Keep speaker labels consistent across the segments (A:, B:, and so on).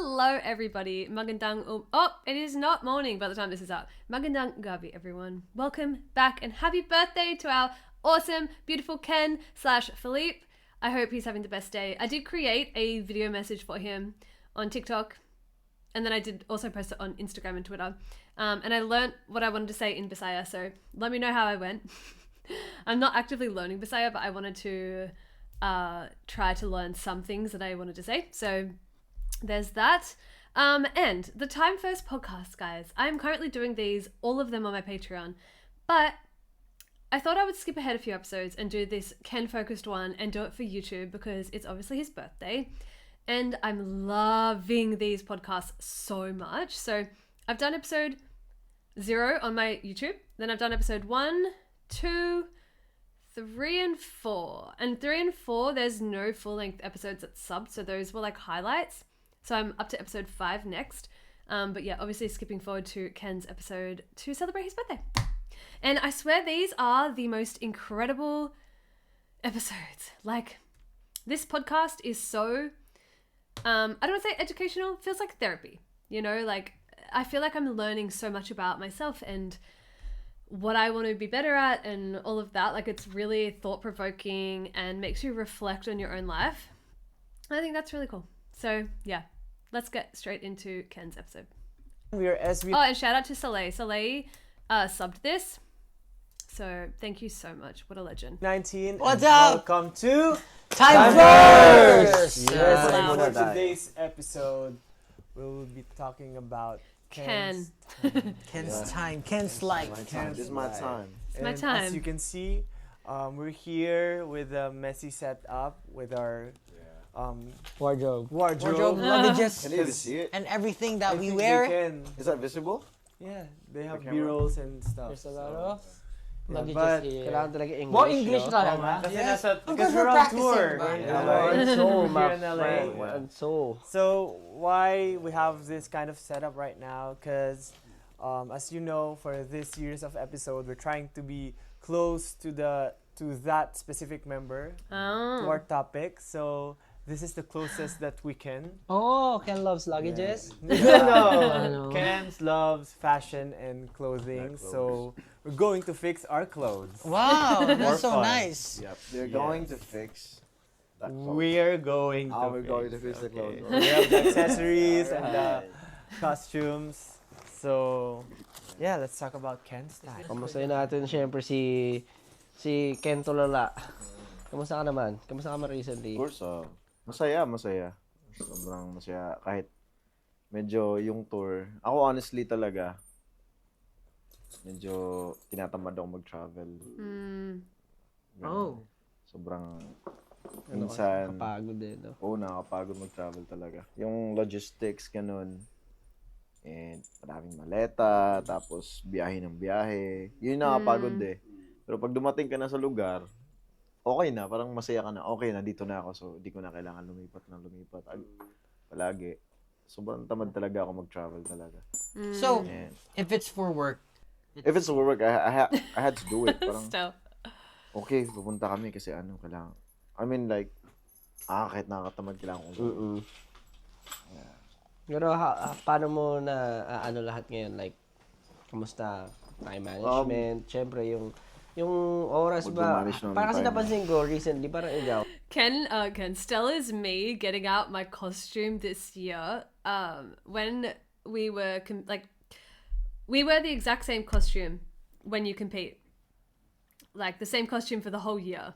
A: Hello, everybody. Magandang it is not morning by the time this is out. Magandang gabi, everyone. Welcome back and happy birthday to our awesome, beautiful Ken/Philippe. I hope he's having the best day. I did create a video message for him on TikTok, and then I did also post it on Instagram and Twitter. And I learnt what I wanted to say in Bisaya, so let me know how I went. I'm not actively learning Bisaya, but I wanted to try to learn some things that I wanted to say. So there's that. And the Time First podcast, guys. I'm currently doing these, all of them on my Patreon, but I thought I would skip ahead a few episodes and do this Ken-focused one and do it for YouTube because it's obviously his birthday. And I'm loving these podcasts so much. So I've done episode 0 on my YouTube. Then I've done episode 1, 2, 3 and 4. And 3 and 4, there's no full-length episodes that's subbed. So those were like highlights. So I'm up to episode 5 next. But yeah, obviously skipping forward to Ken's episode to celebrate his birthday. And I swear these are the most incredible episodes. Like, this podcast is so, I don't want to say educational, it feels like therapy. You know, like, I feel like I'm learning so much about myself and what I want to be better at and all of that. Like, it's really thought-provoking and makes you reflect on your own life. I think that's really cool. So, yeah, let's get straight into Ken's episode. Oh, and shout out to Saleh. Saleh subbed this. So, thank you so much. What a legend.
B: 19.
C: What's up?
B: Welcome to
C: Time First!
B: Yes, and for today's episode, we will be talking about Ken's time.
C: Ken's time. Ken's life.
D: This is my time.
A: It's my
B: And
A: time.
B: as you can see, we're here with a messy setup with our
C: Wardrobe,
B: wardrobe.
C: luggages,
D: Can you even see it?
C: and everything
B: I
C: that we
B: think
C: wear.
B: they can.
D: Is that visible?
B: Yeah, they have
D: camera?
B: B-rolls and stuff.
E: There's a lot of
B: Yeah,
E: luggages
B: but
E: here.
F: Kailangan talaga English.
E: More English
F: no?
E: talaga.
B: Kasi
C: Yes.
B: because
C: we're
B: we're on
C: practicing,
B: tour.
C: ba?
B: We're in
D: Yeah.
B: LA.
F: And so,
B: Here in LA.
F: and so.
B: So why we have this kind of setup right now? Because as you know, for this series of episode, we're trying to be close to that specific member to
A: Oh.
B: our topic. So this is the closest that we can.
E: Oh, Ken loves luggages.
B: No, Ken loves fashion and clothing,
D: Yeah,
B: so we're going to fix our clothes.
C: Wow,
B: More
C: that's so
B: fun.
C: nice.
D: Yep. They're going to fix that clothes.
B: We're going to
D: We're going to fix the
B: okay.
D: clothes.
B: We have the accessories and the costumes. So, yeah, let's talk about Ken's style.
F: Kamustahin natin syempre si Ken Tolala. Kamusta ka naman? Kamusta ka man recently?
D: Of course, masaya. Sobrang masaya. Kahit medyo yung tour. Ako honestly talaga, medyo tinatamad ako mag-travel.
A: Mm.
D: Ganun.
E: Oh.
D: Sobrang
F: Ano
D: minsan,
F: kapagod din, no?
D: oo, nakakapagod mag-travel talaga. Yung logistics, ganun. And maraming maleta, tapos biyahe ng biyahe. Yun yung nakakapagod eh. Pero pag dumating ka na sa lugar, okay na, parang masaya ka na. Okay na, dito na ako. So, di ko na kailangan lumipat. Palagi. Sobrang tamad talaga ako mag-travel talaga.
C: So,
D: And
C: if it's for work,
D: if it's work, I had to do it. Parang,
A: Still.
D: okay, pupunta kami kasi kailangan. I mean, like, kahit nakakatamad, kailangan kong gawin.
F: Mm-mm. Pero paano mo na ano lahat ngayon? Like, kamusta? Time management? Syempre, yung oras ba?
D: Mag-manage ng
F: Parang kasi
D: time.
F: napansin ko recently, parang ikaw.
A: Ken, Stella's me getting out my costume this year. When we were we wear the exact same costume when you compete, like the same costume for the whole year,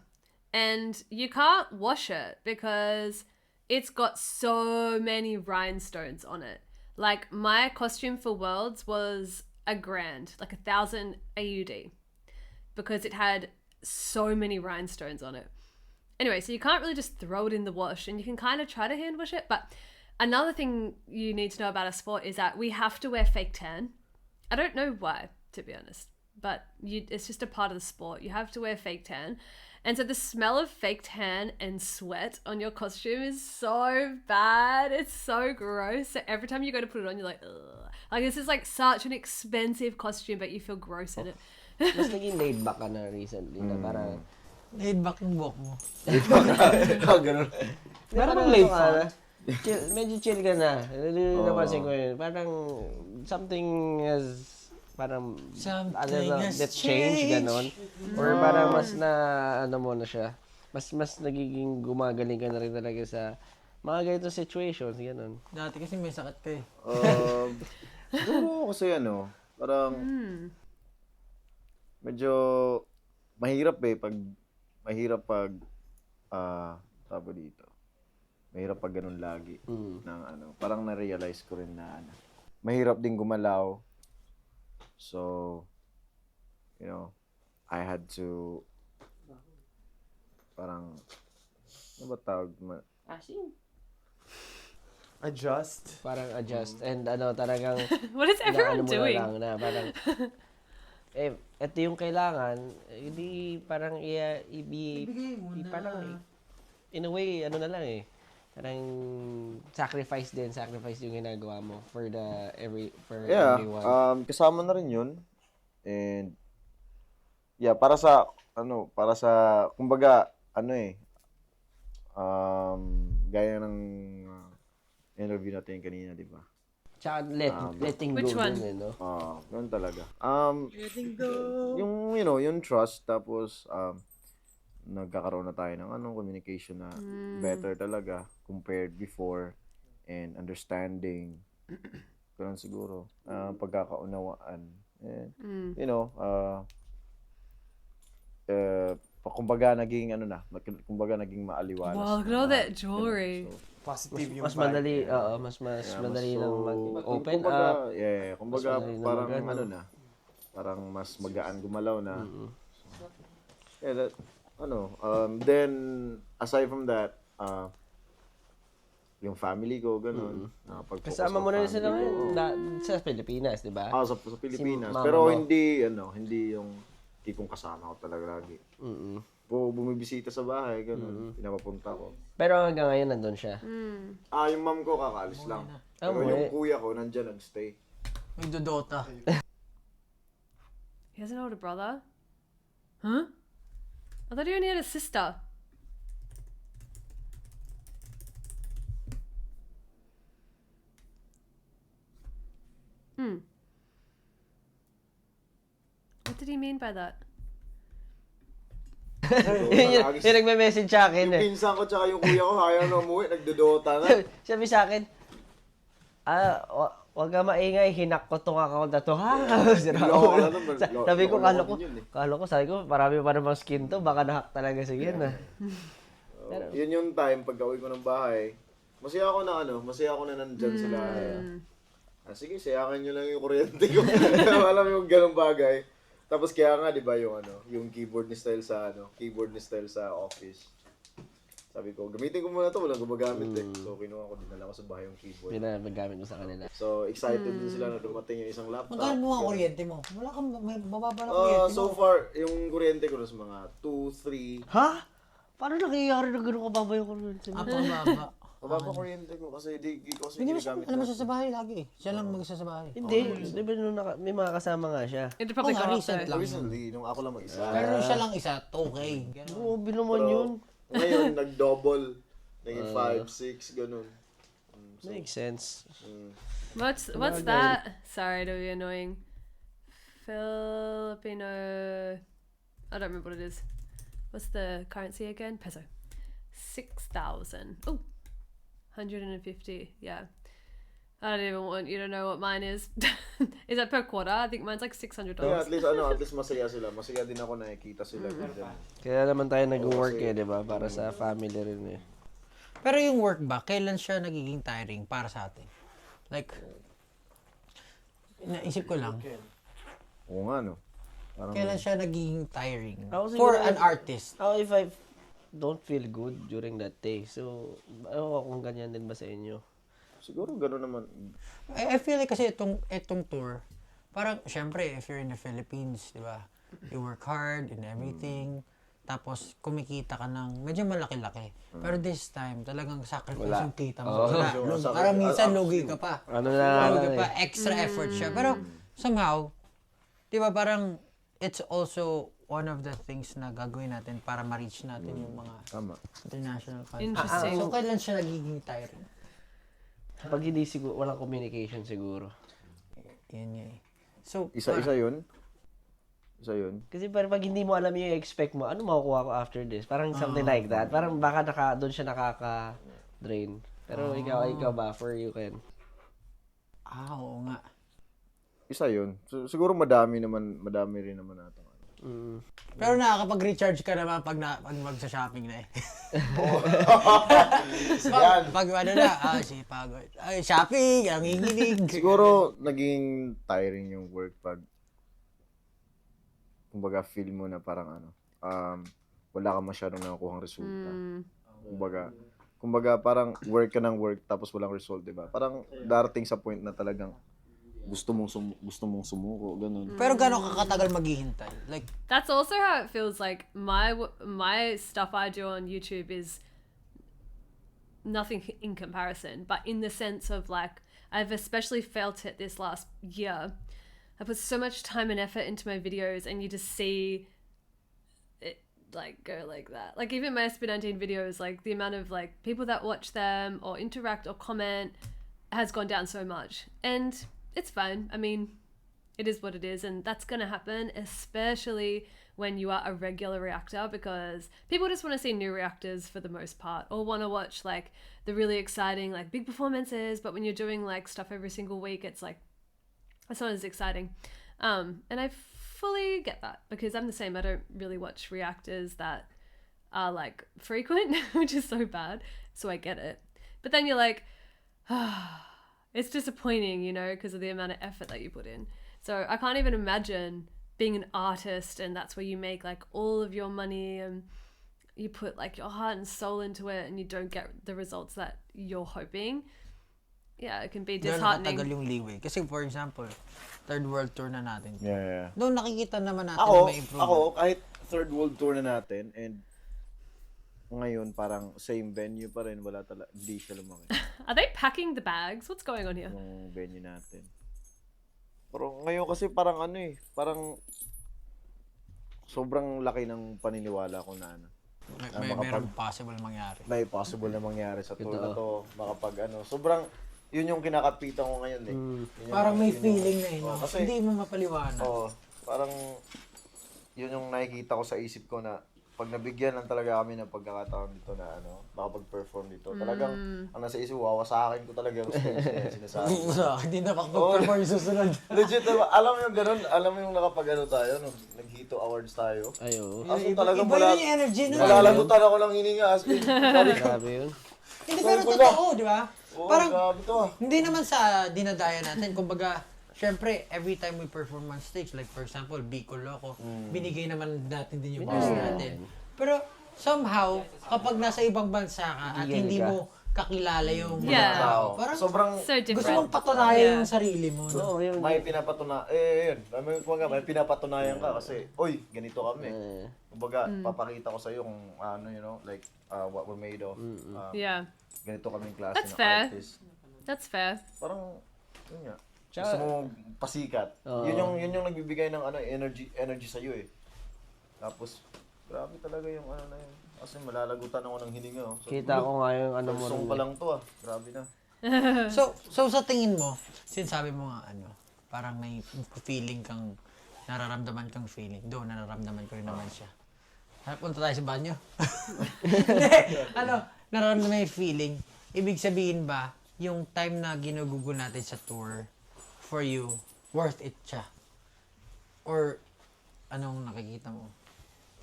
A: and you can't wash it because it's got so many rhinestones on it. Like my costume for Worlds was $1,000, like 1,000 AUD, because it had so many rhinestones on it. Anyway, so you can't really just throw it in the wash, and you can kind of try to hand wash it. But another thing you need to know about a sport is that we have to wear fake tan. I don't know why, to be honest, but it's just a part of the sport. You have to wear fake tan. And so the smell of fake tan and sweat on your costume is so bad. It's so gross. So every time you go to put it on, you're like, ugh. Like, this is like such an expensive costume, but you feel gross in it.
F: Mas naging laid back ka na recently na parang
C: laid back yung buhok mo.
D: Ganun.
E: Meron bang
F: ano
E: laid
F: ka
E: front?
F: na? medyo chill ka na. Napansin ko yun. Parang something has parang that change ganon. Or parang mas na ano mo na siya. Mas nagiging gumagaling ka na rin talaga sa mga ganito situations, ganon.
C: Dati kasi may sakit ka eh.
D: Siguro kasi parang medyo mahirap tawag dito. Mahirap pag ganun lagi. Parang na-realize ko rin na mahirap din gumalaw. So, I had to parang ano ba tawag?
B: Adjust.
F: Parang adjust. And talagang
A: What is everyone
F: mo
A: doing?
F: na lang na parang ito yung kailangan, hindi parang parang in a way, na lang eh. Parang sacrifice yung ginagawa mo for everyone.
D: Kasama na rin yun. And para sa kumbaga gaya ng interview natin kanina, di ba?
F: Tsaka letting go
A: Which one?
F: din, no?
D: Ganun talaga. Letting go. Yung trust, tapos nagkakaroon na tayo ng communication na better talaga compared before, and understanding. Ganun siguro. Pagkakaunawaan. And, kumbaga naging naging maaliwalas.
A: Wow, look at all that jewelry.
B: Positive yung
F: Mas
B: vibe.
F: madali, mas madali lang mag-open
D: kumbaga,
F: up.
D: kumbaga
F: Mas madali na
D: parang
F: mag-ano.
D: parang mas magaan gumalaw na. Then aside from that, yung family ko ganun. Nakapag-focus
F: Kasama
D: sa
F: mo na rin
D: family
F: sila
D: ko.
F: ngayon sa Pilipinas, di ba?
D: Sa Pilipinas.
F: mama
D: Pero
F: mo.
D: hindi yung tipong kasama ko talaga lagi. Bumibisita sa bahay, ganun. Pinapapunta ko.
F: Pero hanggang ngayon nandun siya.
D: Yung mom ko kakaalis lang. Pero
F: Umuwi.
D: yung kuya ko nandyan nagstay.
C: May dodota.
A: He has an older brother? Huh? I thought he only had a sister. What did he mean by that?
F: Yung nagme-message sa akin
D: Yung
F: eh.
D: pinsan ko tsaka yung kuya ko ayaw na umuwi, nagdodota na.
F: Sabi sa akin, wag ka maingay, hinak ko tong account na to, ha?
D: Loko na naman.
F: Sabi ko,
D: Loko din yun eh.
F: sabi ko, marami pa namang skin to, baka nahack talaga si Ian, ah.
D: Yun yung time, pagka uwi ko ng bahay, masaya ako na nandyan sila. Sige, sayakan nyo lang yung kuryente ko. Alam yung ganong bagay. Tapos kaya nga, di ba, yung keyboard ni Style sa office. Sabi ko, gamitin ko muna to, walang gumagamit eh. So, kinuha ko, dinala ko sa bahay yung keyboard.
F: Pinagamit mo sa kanila.
D: So, excited din sila na dumating yung isang laptop.
C: Magkano mo ang kuryente mo? Wala kang, may mababa na kuryente mo.
D: So far, yung kuryente ko na sa mga 2, 3.
F: Ha? Paano nangyayari na gano'n kababa yung kuryente mo?
C: Mababa.
D: Mababa kuryente ko kasi di ko kasi
C: Hindi mo
D: ginagamit
C: alam mo siya sa bahay lagi eh. Siya lang mag-isa sa bahay.
F: Hindi, di ba nung may mga kasama nga siya?
A: It'd probably
C: Oo
A: go
C: nga,
A: up
C: recent
A: though.
C: lang.
D: Recently, nung ako lang mag-isa.
C: Pero siya lang isa, okay. Ganun.
F: Grabe naman yun.
D: Ngayon, nag-double. Naging 5, 6, ganun.
F: Makes sense.
A: What's that? Sorry to be annoying. Filipino. I don't remember what it is. What's the currency again? Peso. 6,000. Oh, 150. Yeah. I don't even want you to know what mine is. Is that per quarter? I think mine's like $600.
D: Kaya at least masaya sila. Masaya din ako nakikita sila.
F: Kaya naman tayo nag-work eh, di ba? Para sa family rin eh.
C: Pero yung work ba, kailan siya nagiging tiring para sa atin? Like, naisip ko lang,
D: Oo nga, no? Parang,
C: kailan siya nagiging tiring
F: Ako
C: for
F: siguro-
C: an artist?
F: If I don't feel good during that day, so, ewan ko kung ganyan din ba sa inyo?
D: siguro gano'n naman.
C: I feel like kasi itong tour, parang, syempre, if you're in the Philippines, di ba? You work hard and everything. Tapos, kumikita ka ng medyo malaki-laki. Pero this time, talagang sacrifice
F: Wala.
C: yung kita mo. Wala.
D: Medyo
C: Parang minsan,
D: sakri-
C: lugi ka pa.
F: Ano na
C: Lugi
F: lang
C: ka pa.
F: eh.
C: Extra effort siya. Pero, somehow, di ba parang, it's also one of the things na gagawin natin para ma-reach natin yung mga
D: Tama.
C: international fans.
A: Interesting.
C: So, kailan siya nagiging tiring?
F: Pag hindi siguro, walang communication siguro.
C: Yan nga eh. So,
D: Isa yun. Isa yun.
F: Kasi parang pag hindi mo alam yung expect mo, ano makukuha ko after this? Parang something like that. Parang baka doon siya nakaka-drain. Pero ikaw ba? For you, Ken?
C: oo nga.
D: Isa yun. So, siguro madami rin naman natin.
C: Pero nakakapag-recharge ka naman pag magsa-shopping na eh. pag ano na, pagod. Ay, shopping, ang hinginig.
D: Siguro naging tiring yung work pag kumbaga feel mo na parang wala ka masyadong nakukuhang resulta. Kumbaga parang work ka ng work tapos walang result, 'di ba? Parang darating sa point na talagang gusto mong sumuko, ganun.
C: Pero gano'ng kakatagal maghihintay? Like,
A: That's also how it feels like my stuff I do on YouTube is nothing in comparison, but in the sense of like I've especially felt it this last year. I put so much time and effort into my videos, and you just see it like go like that. Like even my SP19 videos, like the amount of like people that watch them or interact or comment has gone down so much, and it's fine. I mean, it is what it is, and that's gonna happen, especially when you are a regular reactor, because people just want to see new reactors for the most part, or want to watch like the really exciting like big performances. But when you're doing like stuff every single week, it's like it's not as exciting. And I fully get that, because I'm the same. I don't really watch reactors that are like frequent, which is so bad. So I get it. But then you're like, it's disappointing, you know, because of the amount of effort that you put in. So I can't even imagine being an artist, and that's where you make like all of your money and you put like your heart and soul into it, and you don't get the results that you're hoping. Yeah, it can be
C: gano'ng
A: disheartening.
C: katagal yung leeway? Kasi for example, third world tour na natin.
D: Yeah.
C: Doon nakikita naman natin na may improvement.
D: Ako, kahit third world tour na natin and ngayon parang same venue pa rin, hindi siya lumaki.
A: Are they packing the bags? What's going on here?
D: Yung venue natin. Pero ngayon kasi parang parang sobrang laki ng paniniwala ko na
C: Mayroong possible mangyari.
D: may possible na mangyari sa tour na to. Sobrang, yun yung kinakapitan ko ngayon eh. Yun yung-
C: Parang may
D: yun yung-
C: feeling na no?
D: kasi-
C: Hindi mo mapaliwanag.
D: Parang yun yung nakikita ko sa isip ko na pag nabigyan lang talaga kami ng pagkakataon dito na makapag-perform dito. Talagang ang nasa isip, wawasakin ko talaga yung stage na yun, sinasabi.
C: Hindi na makapag-perform yung susunod.
D: Legit, diba? Alam mo yung ganun? Alam mo yung tayo, nag-Hito Awards tayo?
F: Ayo.
D: Talagang
C: Iba yun yung energy nun.
D: malalagutan ako ng hininga. As in, sabi ko,
F: Grabe yun.
C: Hindi, pero totoo, di ba? Parang,
D: grabe to ah.
C: hindi naman sa dinadaya natin. Kumbaga, syempre, every time we perform on stage, like for example, Bicol Loco, binigay naman natin din yung best natin. Pero somehow, kapag nasa ibang bansa ka at hindi mo kakilala yung mga
A: Yeah.
C: tao, parang
D: Sobrang,
A: So
C: gusto
A: different.
C: mong patunayan yung sarili mo. No?
F: Oo, yun.
D: may pinapatunayan, yun. May pinapatunayan ka kasi, oy, ganito kami. Kumbaga, papakita ko sa'yo kung like, what we're made of.
A: Yeah,
D: Ganito kaming klase
A: That's
D: ng
A: fair.
D: artist.
A: that's fair.
D: Parang, yun nga.
F: Tsaka-
D: Gusto mo pasikat. Yun yung nagbibigay ng energy sa iyo eh. Tapos grabe talaga yung na yun. Kasi malalagutan ako ng hininga. Oh.
F: Kita ko nga yung mo
D: Song
F: rin
D: pa lang to ah. Grabe na.
C: So sa tingin mo, sinasabi mo nga parang may feeling kang, nararamdaman kang feeling. Doon, nararamdaman ko rin naman siya. Punta tayo sa banyo. Hindi, nararamdaman yung feeling. Ibig sabihin ba, yung time na ginugugo natin sa tour, for you, worth it siya? Or, anong nakikita mo?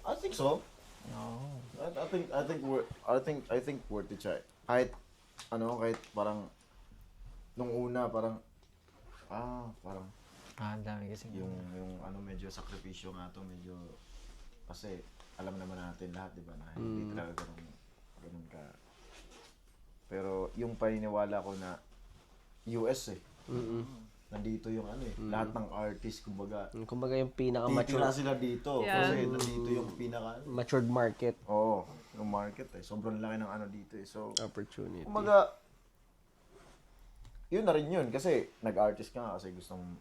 D: I think so.
C: No.
D: I think worth it siya. Kahit parang nung una parang
C: Ang dami kasi.
D: yung medyo sakripisyo nga to, medyo kasi alam naman natin lahat, di ba, na hindi talaga ganun ka. Pero yung paniniwala ko na US nandito yung lahat ng artist, kumbaga,
F: Kumbaga yung
D: titira
F: pinaka-mature
D: sila dito.
A: Yeah.
D: Kasi nandito yung
F: matured market
D: yung market eh. Sobrang laki ng dito eh. So,
F: opportunity.
D: kumbaga, yun na rin yun. Kasi nag-artist ka nga kasi gusto mo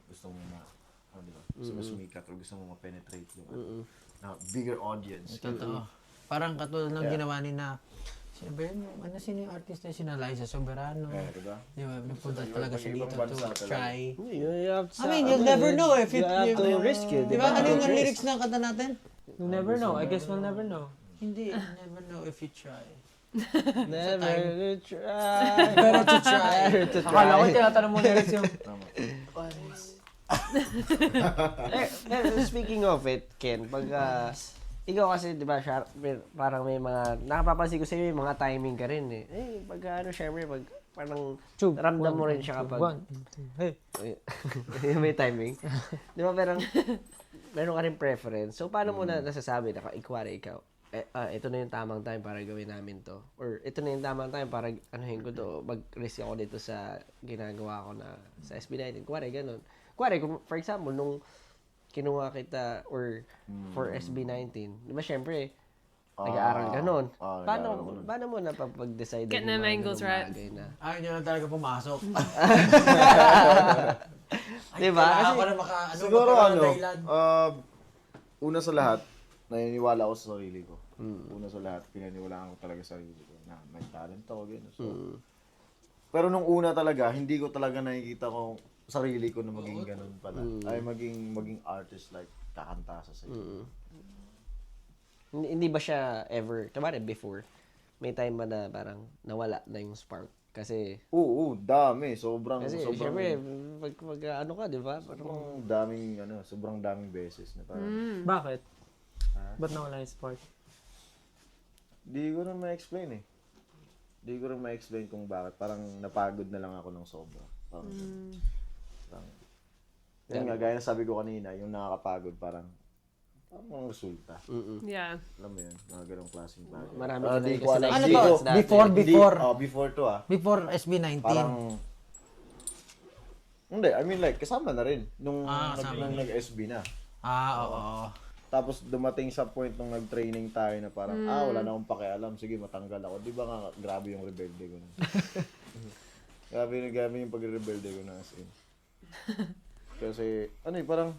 D: diba? Gusto mo sumikat o gusto mo ma-penetrate yung na bigger audience.
C: Totoo. Parang katulad ng ginawa ni na Sino ba yun? Sino yung artist na sinalay sa Soberano?
D: Diba?
C: Di ba? Nagpunta talaga siya
D: Ibang
C: dito
D: bansa
C: to
D: talaga.
C: try.
F: You have to,
C: I mean, you'll never know if
F: you have to risk it.
C: Di ba? Ano yung lyrics ng kanta natin?
E: You'll never know. I guess we'll never know.
C: Hindi, you never know if you try.
F: Never to try.
C: Better to try.
E: Akala ko tinatanong mo lyrics yung...
F: Speaking of it, Ken, pag ikaw kasi, di ba, parang may mga, nakapapansin ko sa'yo, yung mga timing ka rin eh. Pag syempre, pag parang ramdam mo rin siya kapag...
E: Hey.
F: may timing. Di ba, parang, meron ka rin preference. So, paano mo na nasasabi na, ikwari ikaw, ito na yung tamang time para gawin namin to. Or, ito na yung tamang time para, anuhin ko to, mag-risk ako dito sa ginagawa ko na, sa SB19. Kuwari, ganun. Kuwari, for example, nung kinuha kita or for SB19, di ba syempre, nag-aaral ka nun. Paano mo napapag-decide
A: Get them angles right.
F: na?
C: Ayaw niya na talaga pumasok.
F: Di ba?
C: Kailangan
F: Kasi,
C: ko na
D: Siguro
C: magkaroon ng
D: ano,
C: dahilan.
D: una sa lahat, naniniwala ako sa sarili ko. Una sa lahat, pinaniwalaan ko talaga sa sarili ko na may talent ako, gano'n. So, pero nung una talaga, hindi ko talaga nakikita ko sarili ko na maging ganun pala. Ay maging artist like kakanta sa sarili.
F: hindi ba siya ever, kumari before, may time ba na parang nawala na yung spark? Kasi,
D: Oo, dami. Sobrang
F: syempre, pag ano ka, di ba?
D: sobrang daming beses na parang
E: Bakit? Ba't nawala yung spark?
D: di ko rin ma-explain eh. Di ko rin ma-explain kung bakit. Parang napagod na lang ako ng sobra. Parang, yun nga, gaya na sabi ko kanina, yung nakakapagod, parang mga resulta.
A: Yeah.
D: Alam mo yun, mga ganong klaseng bagay.
F: Marami
D: Ah,
F: ka
D: di
F: na
D: ko
F: kasi
D: alam.
C: Ano
D: Di
C: to?
D: ko-
F: dati.
C: Before
D: Before to
C: Before SB19.
D: Parang, hindi, I mean like, kasama na rin. Nung
C: kasama
D: nag-SB na.
C: Oo.
D: Tapos dumating sa point nung nag-training tayo na parang, wala na akong pakialam, sige matanggal ako. Di ba nga, grabe yung rebelde ko na. grabe yung pag-rebelde ko na as in. Kasi, parang,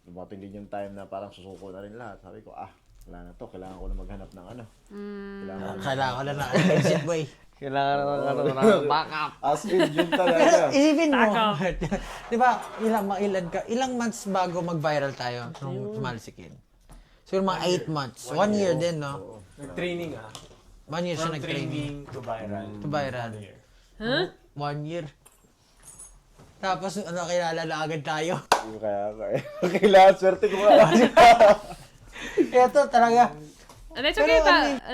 D: dumating din yung time na parang susuko na rin lahat. Sabi ko, wala na to, kailangan ko na maghanap ng ano.
C: Kailangan ko na exit boy.
F: Kailangan na backup.
D: As in, yun talaga.
C: Isipin mo, di ba, ilang months bago mag-viral tayo nung tumali si Kid? Siguro mga 8 months. 1 year din, no?
E: Nag-training
C: 1 year siya nag-training.
E: to viral.
C: To viral.
A: Huh?
C: 1 year. Tapos, kilala na agad tayo.
D: Kailangan, swerte ko nga.
C: Ito talaga,
A: Are they
C: Pero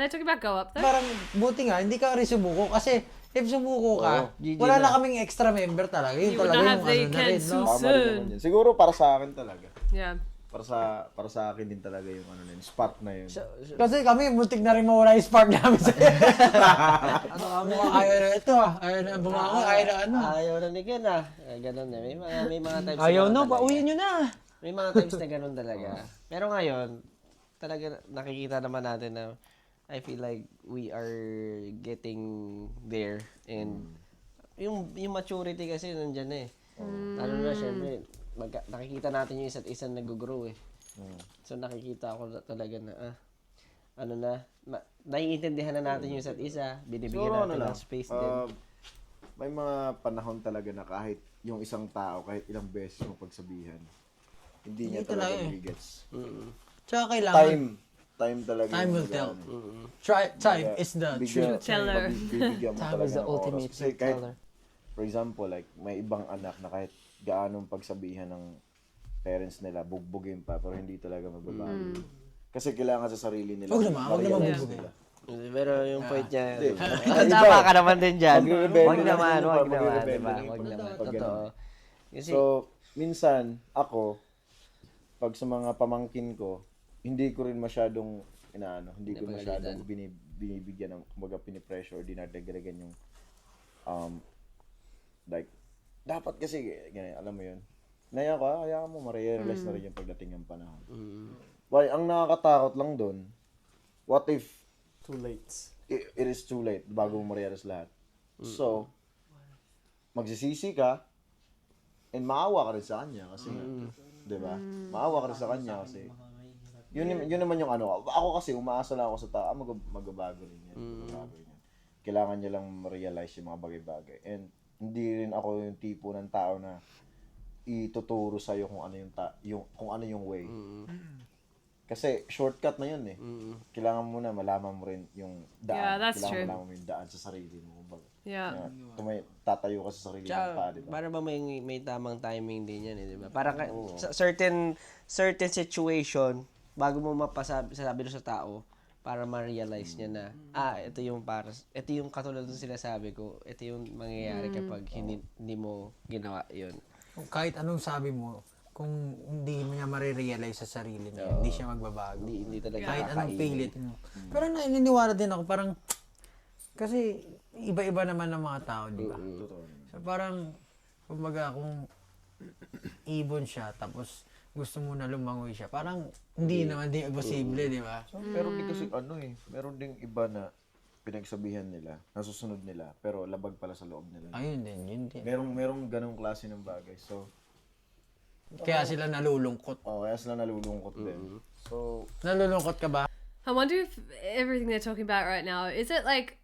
A: talking about go up though?
C: parang buti nga, hindi ka rin sumuko. Kasi, if sumuko ka,
F: GG
C: wala
F: na.
C: na kaming extra member talaga. Yun
A: You would
C: talaga
A: not
C: yung
A: have the
C: ano na rin, no?
A: Ken
D: Tama rin
A: soon.
D: naman yun. Siguro para sa akin talaga.
A: Yeah.
D: Para sa akin din talaga yung spot na yun.
C: Kasi kami, muntik na rin mawala yung spark namin sa'yo. Ano ka mo, ayaw na ito ayaw na bumangon, ayaw na ano.
F: Ayaw na ni Ken ganun na. May mga times
E: Ayaw
F: na
E: na,
F: ganun
E: pauwiin
F: talaga.
E: nyo na.
F: May mga times na ganun talaga. Pero ngayon, talaga nakikita naman natin na I feel like we are getting there and yung maturity kasi nandiyan na eh. Lalo na syempre nakikita natin yung isa't isa nag-grow eh. So nakikita ako talaga na naiintindihan na natin yung isa't isa, binibigyan
D: Siguro
F: natin ng space din.
D: May mga panahon talaga na kahit yung isang tao, kahit ilang beses mo pagsabihan, hindi niya
C: Hindi
D: talaga
C: talaga eh.
D: magigets.
C: Tsaka kailangan,
D: Time talaga.
C: Time
D: yung
C: will tell.
D: mag-ano.
C: Time is the truth.
A: Teller.
D: Bibigyan mo
E: Time
D: talaga
E: is the
D: ng oras.
E: ultimate
D: Kasi kahit,
E: teller.
D: for example, like, may ibang anak na kahit gaanong pagsabihan ng parents nila, bugbugin pa, pero hindi talaga magbabago. Kasi kailangan sa sarili nila.
C: Huwag naman
D: ma-realize
C: bugbugin.
D: nila.
F: Pero yung point niya,
D: Hindi.
F: tama ka naman din dyan.
D: Magre-rebelde
F: Wag
D: na
F: naman,
D: yung
F: wag
D: pag-
F: naman,
D: magre-rebelde
F: diba?
D: na yung
F: Wag
D: pag-
F: naman,
D: pag-
F: totoo. Kasi,
D: So, minsan, ako, pag sa mga pamangkin ko, hindi ko rin masyadong hindi ko masyadong binibigyan ng, kumbaga, pinipressure, dinadagdagan yung, like, dapat kasi, ganyan, alam mo yun, hayaan mo, ma-realize na rin yung pagdating ng panahon. Why, ang nakakatakot lang doon, what if,
B: Too late.
D: it is too late bago mo ma-realize lahat. So, magsisisi ka, and maawa ka rin sa kanya kasi, di ba? Maawa ka rin sa kanya kasi, Yun naman yung ano. Ako kasi, umaasa lang ako sa tao, magbabago rin yan. Magbabago rin yan. Kailangan niya lang ma-realize yung mga bagay-bagay. And hindi rin ako yung tipo ng tao na ituturo sa'yo kung ano yung way. Kasi shortcut na yun eh. Kailangan mo na malaman mo rin yung daan.
A: Yeah, that's
D: Kailangan
A: true.
D: malaman mo yung daan sa sarili mo. Kumbaga.
A: Yeah.
D: Tatayo ka sa sarili mo pa, di ba?
F: Para ba may tamang timing din yan, di ba? Para sa certain situation, bago mo mapasabi doon sa tao, para ma-realize niya na, ito yung katulad ng sinasabi ko, ito yung mangyayari kapag hindi mo ginawa yun.
C: Kahit anong sabi mo, kung hindi mo niya marirealize sa sarili niya, hindi siya magbabago.
F: Hindi talaga
C: Kahit anong
F: kakainin.
C: pilit mo. Pero naniniwala din ako, parang, kasi iba-iba naman ng mga tao, di ba? So parang, kumbaga, kung ibon siya, tapos gusto mo na lumangoy siya, parang hindi naman din imposible, di ba?
D: So, meron din kasi meron ding iba na pinagsabihan nila, nasusunod nila, pero labag pala sa loob nila.
C: Ayun din, yun din.
D: Merong ganong klase ng bagay. So,
C: Kaya sila nalulungkot.
D: kaya sila nalulungkot din. So,
C: Nalulungkot ka ba?
A: I wonder if everything they're talking about right now is it like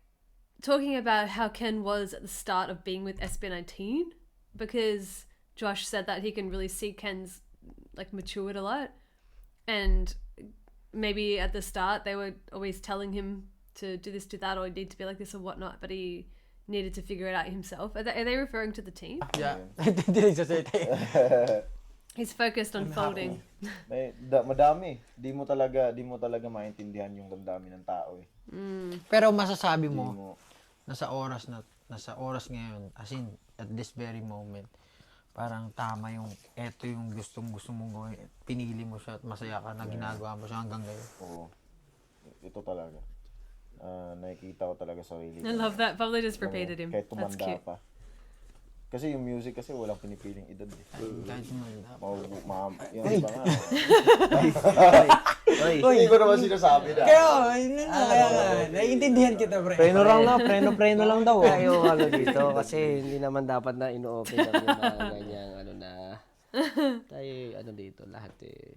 A: talking about how Ken was at the start of being with SB19, because Josh said that he can really see Ken's like matured a lot, and maybe at the start they were always telling him to do this, do that, or need to be like this or whatnot, but he needed to figure it out himself. Are they referring to the team?
C: Yeah. Hindi nagsasalita eh.
A: He's focused on folding.
D: madami. Di mo talaga maintindihan yung damdamin ng tao eh.
C: Pero masasabi
D: Di
C: mo,
D: mo,
C: nasa oras ngayon, as in, at this very moment, parang tama yung, eto yung gusto mong gawin, pinili mo siya at masaya ka na ginagawa mo siya hanggang ngayon.
D: oo. Ito talaga. Nakikita ko talaga sa sarili.
A: I love that. Pablo just repeated him.
D: Kahit
A: That's
D: tumanda
A: cute.
D: pa. Kasi yung music kasi walang pinipiling edad eh.
C: Kahit tumanda.
D: Yung iba nga.
F: Oy,
D: Hindi ko naman sinasabi na.
C: Kaya, yun na, kaya nga, naiintindihan kita, pre.
E: Preno lang daw, preno lang daw.
F: tayo dito kasi hindi naman dapat na ino-open up yung mga ganyang tayo dito lahat eh.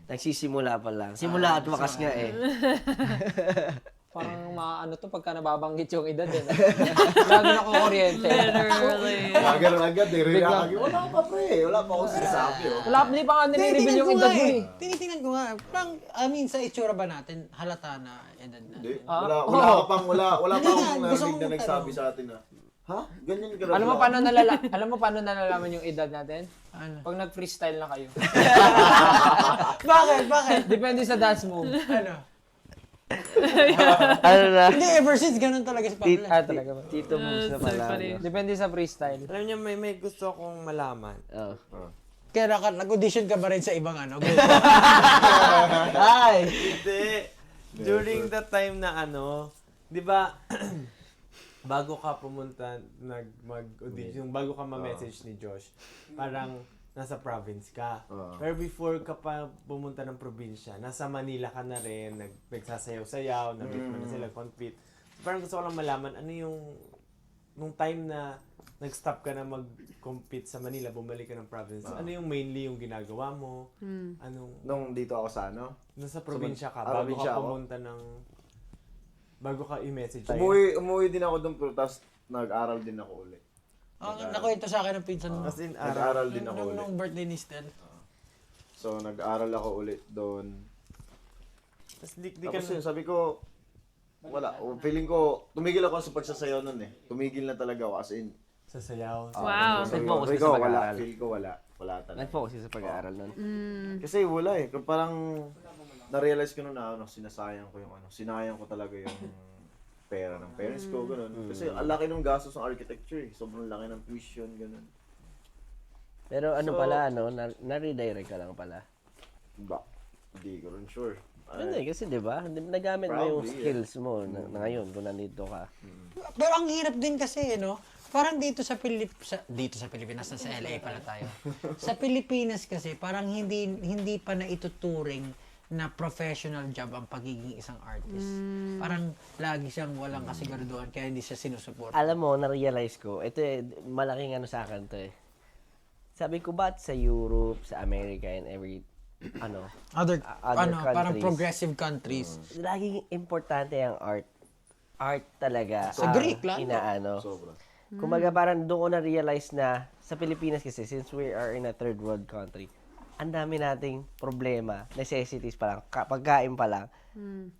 F: Nagsisimula pa lang. Simula at wakas nga eh.
E: Parang maano to pagka nababanggit yung edad eh. Lagi na ko kuryente.
A: Literally.
D: Gano'n agad eh. Wala pa pre. Wala pa ako sinasabi oh.
E: Wala, hindi pa nga nire-reveal yung edad mo eh.
C: Tinitingnan ko nga. Parang, I mean, sa itsura ba natin, halata na edad na.
D: Hindi. Wala ka pang wala pa akong
C: Gusto
D: narinig
C: ko
D: na nagsabi sa atin na, ha? Ganyan ka
E: Alam mo paano nalalaman yung edad natin?
C: Ano?
E: Pag nag-freestyle na kayo.
C: Bakit?
E: Depende sa dance move.
C: Ano?
F: Ano na?
C: Hindi, ever since, ganun talaga si Pablo.
E: Talaga ba?
F: Tito moves na
A: So
F: pala.
A: funny.
E: Depende sa freestyle.
G: Alam niyo, may gusto akong malaman.
F: Oh.
C: Kaya nag-audition ka ba rin sa ibang ano?
G: Ay! Hindi. During the time na di ba, bago ka pumunta, mag-audition, bago ka ma-message ni Josh, parang nasa province ka. Pero before ka pa pumunta ng probinsya, nasa Manila ka na rin, nagsasayaw-sayaw, nag-meet mo na sila, compete. Parang gusto ko lang malaman, ano yung, nung time na nag-stop ka na mag-compete sa Manila, bumalik ka ng province, ano yung mainly yung ginagawa mo? Anong,
D: Nung dito ako sa
G: nasa probinsya ka, bago
D: probinsya
G: ka
D: ako?
G: pumunta ng, bago ka i-message tayo.
D: Umuwi din ako doon pero tapos nag-aral din ako ulit.
C: Nakwento sa akin ng pinsan mo.
G: As in,
D: Nag-aral din ako ulit.
C: Nung birthday ni Stel.
D: So nag-aral ako ulit doon.
G: Tapos di ka
D: Tapos yun, sabi ko, wala. Feeling ko, tumigil ako sa pagsasayaw nun eh. Tumigil na talaga ako as in.
G: sasayaw.
A: Wow.
F: Nag-focus
D: Sabi
F: ka
D: ko,
F: sa
D: wala.
F: pag-aaral.
D: Feel ko wala. Wala talaga.
F: Nag-focus ka sa pag-aaral nun.
D: Kasi wala eh. Parang na-realize ko nun na sinasayang ko yung sinayang ko talaga yung pera ng parents ko, gano'n. Kasi ang laki ng gastos ng architecture eh. Sobrang laki ng tuition, gano'n.
F: Pero pala, na-redirect ka lang pala.
D: Ba? Hindi ko rin sure.
F: Hindi, kasi di ba? Nagamit mo yung
D: Probably,
F: skills mo na ngayon kung nandito ka.
C: Pero ang hirap din kasi, no? Parang dito sa Pilipinas, nasa LA pala tayo. Sa Pilipinas kasi, parang hindi pa na ituturing na professional job ang pagiging isang artist. Parang lagi siyang walang kasiguraduhan kaya hindi siya sinusuport.
F: Alam mo, na-realize ko, ito malaking sa akin to eh. Sabi ko, ba't sa Europe, sa America, and
C: Other parang
F: countries.
C: progressive countries.
F: Laging importante ang art. Art talaga.
C: Sa Greek, lalo.
F: Inaano.
D: Sobra.
F: Kumbaga parang doon ko na-realize na sa Pilipinas kasi, since we are in a third world country, ang dami nating problema, necessities pa lang, pagkain pa lang.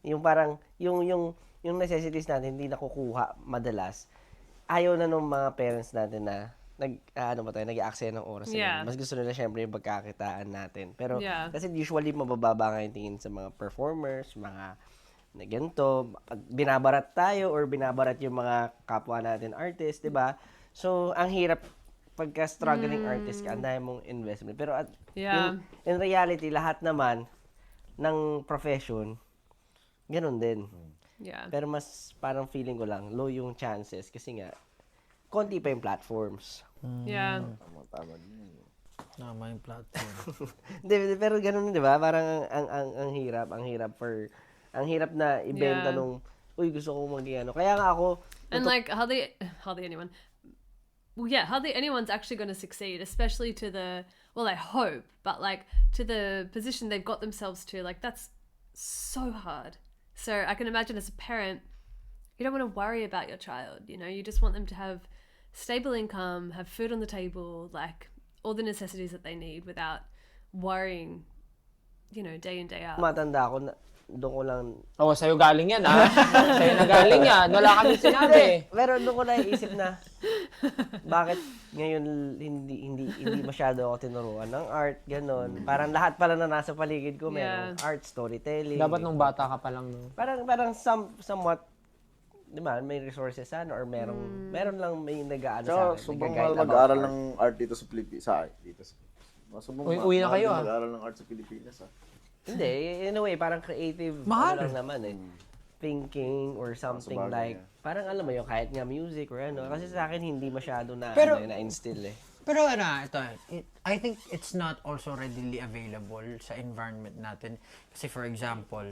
F: Yung parang, yung necessities natin hindi nakukuha madalas. Ayaw na ng mga parents natin na nag-aaksaya ng oras
A: Yeah.
F: nila. Mas gusto nila syempre yung pagkakitaan natin. Pero
A: Yeah.
F: kasi usually mabababa nga yung tingin sa mga performers, mga na ganito, binabarat tayo or binabarat yung mga kapwa natin artist, 'di ba? So, ang hirap pagka struggling artist ka, ang dami mong investment. Pero
A: Yeah.
F: in reality, lahat naman ng profession, ganun din.
A: Yeah.
F: Pero mas parang feeling ko lang, low yung chances kasi nga, konti pa yung platforms.
A: Yeah.
D: Tama din.
C: Tama yung platform.
F: Hindi, pero ganun, di ba? Parang ang hirap na ibenta
A: Yeah.
F: nung, uy, gusto ko mag-ano. Kaya nga ako,
A: And like hardly anyone. Well, yeah, hardly anyone's actually going to succeed, especially to the, well, I hope, but like to the position they've got themselves to. Like that's so hard. So I can imagine as a parent, you don't want to worry about your child. You know, you just want them to have stable income, have food on the table, like all the necessities that they need without worrying, you know, day in day out.
F: matanda ako, doon ko lang,
E: Oo, sa'yo galing yan, ha? Sa'yo na galing yan. Wala kami sinabi.
F: pero doon ko naisip na, bakit ngayon hindi masyado ako tinuruan ng art, ganon. Parang lahat pala na nasa paligid ko, merong art, storytelling.
E: Dapat nung bata ka pa lang. No?
F: Parang somewhat, di ba, may resources or meron lang may nag-aano sa
D: Tsaka,
F: akin.
D: sobrang
F: nag-guide
D: mahal
F: about
D: mag-aaral
F: art.
D: ng art dito sa Pilipinas. Sobrang
E: Uwi na
D: mahal
E: kayo,
D: din
E: ah.
D: mag-aaral ng art sa Pilipinas, ah.
F: Hindi, in a way, parang creative,
C: Mahal.
F: ano lang naman thinking or something
D: sabagay,
F: like, parang alam mo yun, kahit nga music or ano. Kasi sa akin, hindi masyado na,
C: Pero-
F: na-instill eh.
C: Pero I think it's not also readily available sa environment natin. Kasi for example,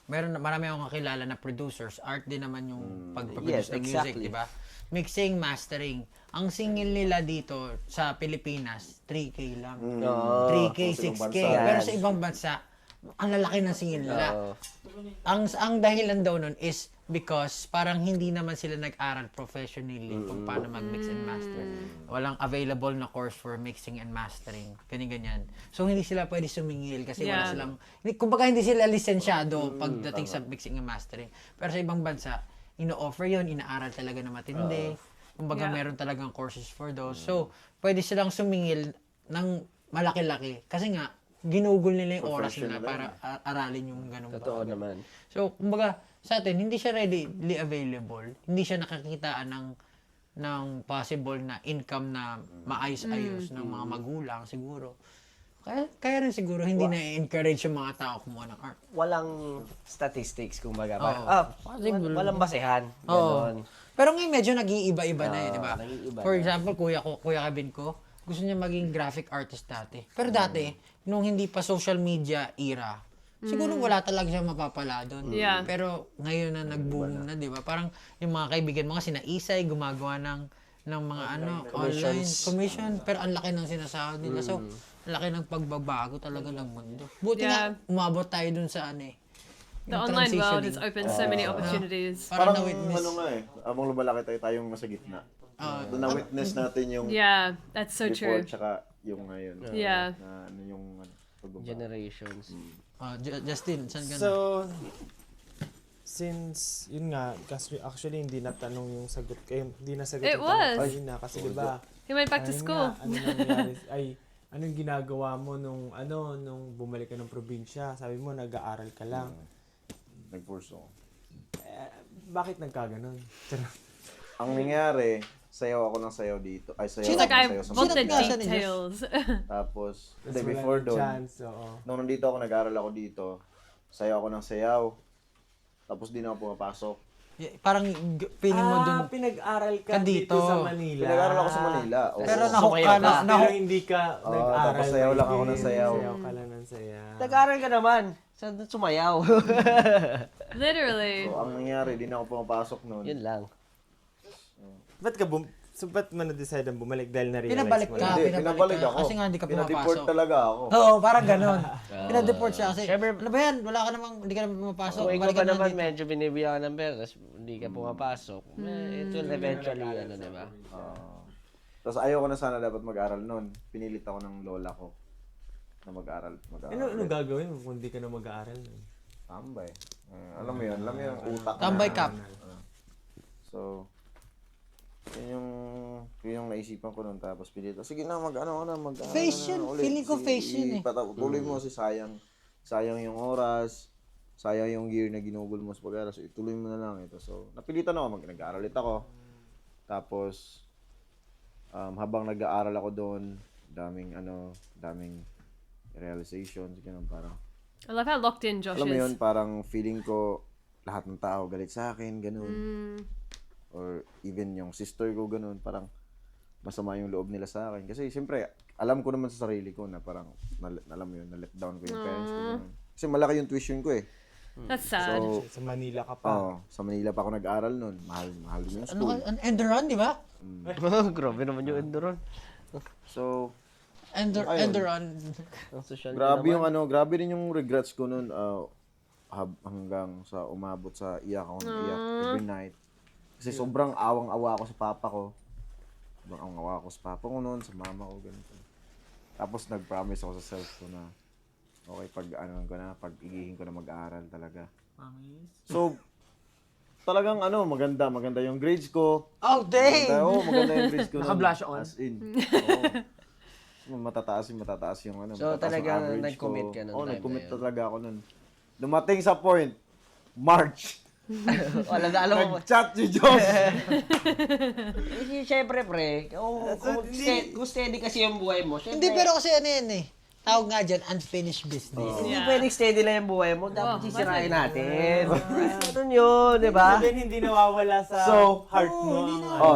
C: marami akong kakilala na producers, art din naman yung pagpaproduce
F: Yes,
C: ng music,
F: exactly.
C: di ba? Mixing, mastering. Ang single nila dito sa Pilipinas, 3K lang. 3K,
D: sa ibang
C: 6K.
D: bansa.
C: Pero sa ibang bansa, ang lalaki ng single nila.
F: Oo.
C: Ang dahilan daw nun is because parang hindi naman sila nag-aral professionally kung paano mag-mix and master. Walang available na course for mixing and mastering. Ganyan-ganyan. So, hindi sila pwede sumingil kasi wala
A: Yeah.
C: silang... Kumbaga, hindi sila lisensyado pagdating sa mixing and mastering. Pero sa ibang bansa, ino-offer yun, inaaral talaga na matindi. Kumbaga,
A: Yeah.
C: meron talagang courses for those. So, pwede silang sumingil ng malaki-laki. Kasi nga, ginugol nila yung oras nila para aralin yung ganung
F: Totoo
C: bagay.
F: naman.
C: So, kumbaga, sa atin, hindi siya readily available. Hindi siya nakakitaan ng possible na income na maayos-ayos ng mga magulang, siguro. Kaya rin siguro, hindi na-encourage yung mga tao kumuha ng art.
F: Walang statistics, kumbaga.
C: Oo.
F: Walang basehan. Ganon.
C: Pero ngayon, medyo nag-iiba-iba na yun, di ba?
F: nag-iiba
C: For
F: na.
C: example, Kuya Kevin ko, gusto niya maging graphic artist dati. Pero dati, nung hindi pa social media era, siguro wala talaga siya mapapala doon.
A: Yeah.
C: Pero ngayon na nag-boom na, di ba? Parang yung mga kaibigan mo sina Isay, gumagawa ng mga online commission. Pero ang laki ng sinasahod nila. So, ang laki ng pagbabago talaga ng mundo. Buti
A: Yeah.
C: na umabot tayo dun sa ano eh.
A: The
C: yung
A: online world has
C: transitioning.
A: opened so many opportunities.
C: Parang
D: Parang
C: na-witness.
D: ano nga eh, abang lumalaki tayong nasa gitna. Na-witness natin yung
A: Yeah, that's so
D: before
A: true.
D: tsaka yung ngayon.
A: Yeah.
D: Na ano yung pagbabago.
F: Generations.
C: Justin, saan ka na?
B: So, since, yun nga, kasi actually hindi natanong yung sagot, hindi nasagot
A: It
B: yung tanong
A: was.
B: kanina. Kasi diba,
A: He went back to
B: ayun
A: school.
B: nga, ano nangyari, anong ginagawa mo nung bumalik ka ng probinsya? Sabi mo, nag-aaral ka lang.
D: Nag-force ako.
B: Bakit nagkaganon?
D: Ang nangyari, sayaw ako ng sayaw dito. Ay, sayaw
A: She's
D: ako
A: like,
D: ng
A: I
D: sayaw sa
A: want the
C: Manila.
A: details.
D: Tapos,
B: Tapos
D: the
B: wala
D: before
B: nang
D: doon,
B: chance, oo.
D: nung nandito ako, nag-aaral ako dito, sayaw ako ng sayaw. Tapos di na ako pumapasok.
C: Parang feeling mo dun.
B: Pinag-aral ka
C: Ka dito.
B: dito sa Manila.
D: Pinag-aaral ako sa Manila. Oo.
C: Pero
B: Pero hindi ka nag-aral.
D: tapos sayaw lang ako ng
B: maigi.
D: sayaw.
B: Sayaw ka lang ng sayaw.
F: Nag-aaral ka naman. Saan sumayaw?
A: Literally.
D: So, ang nangyari, di na ako pumapasok noon.
F: Yun lang.
B: Ba't ka
G: So, ba't mo na-decide ang bumalik dahil na-realize
C: Pinabalik
G: mo
C: ka.
G: na?
D: Hindi,
C: pinabalik
D: pinabalik
C: ka.
D: ako.
C: Kasi nga, hindi ka
D: Pinadeport
C: pumapasok.
D: talaga ako.
C: Oo, parang ganun. Pinadeport siya kasi,
F: Siyempre-
C: ano ba yan? Wala ka namang, hindi ka naman pumapasok.
F: Kung ikaw
C: Balik
F: pa
C: ka na
F: naman
C: dito.
F: medyo binibigyan ka ng pera, tapos hindi ka pumapasok, it will eventually, di ba?
D: Tapos ayoko na sana dapat mag-aral noon. Pinilit ako ng lola ko na mag-aral.
G: Ano gagawin mo kung di ka na mag-aaral?
D: Tambay. Alam mo yun ang utak na.
C: Tambay cap.
D: So, yun yung naisipan ko noon. Tapos pilit, sige na, mag-aral
C: Face yun. Feeling ko face yun eh.
D: Tuloy mo kasi sayang yung oras, sayang yung year na ginugol mo sa pag-aaral. So, ituloy mo na lang ito. So, napilitan ako, nag-aaral ulit ako. Tapos, habang nag-aaral ako doon, daming realizations, ganun parang.
A: I love how locked in Josh
D: Alam mo
A: is.
D: yun, parang feeling ko lahat ng tao galit sa akin, ganun. Or even yung sister ko, ganun. Parang masama yung loob nila sa akin. Kasi siyempre, alam ko naman sa sarili ko na parang, alam mo yun, na-let down ko yung parents ko. Ganun. Kasi malaki yung tuition ko eh.
A: That's sad.
D: So,
G: Sa Manila ka pa.
D: sa Manila pa ako nag-aral nun. Mahal din yung
C: Ano
D: school.
C: ka, end run, di ba?
F: Grabe naman yung Enduron.
D: So,
C: End run.
F: Ang social
D: grabe yung grabe din yung regrets ko nun hanggang sa umabot sa iyak ako ng iyak every night. Kasi sobrang awang-awa ako sa papa ko. Sobrang awang-awa ako sa papa ko noon, sa mama ko, ganito. Tapos nag-promise ako sa self ko na okay, pag-igihin ko na mag-aaral talaga. So, talagang maganda yung grades ko.
C: Oh, dang!
D: Maganda yung grades ko.
E: Naka-blush on.
D: As in. Oo. Matataas yung
F: So,
D: matataas yung
F: talagang
D: average
F: nag-commit
D: ko.
F: ka nung
D: Oo,
F: time
D: nag-commit
F: na yun.
D: talaga ako nun. Dumating sa point, March.
F: Wala na, alam mo.
D: Nag-chat si Josh.
F: Siyempre, pre, kung steady kasi yung buhay mo, syempre,
C: Hindi, pero kasi ano yan eh. Tawag nga dyan, unfinished business.
F: hindi pwedeng steady lang yung buhay mo, dapat sisirain natin. Ganun yun, di ba?
G: Sabihin, hindi nawawala sa heart mo.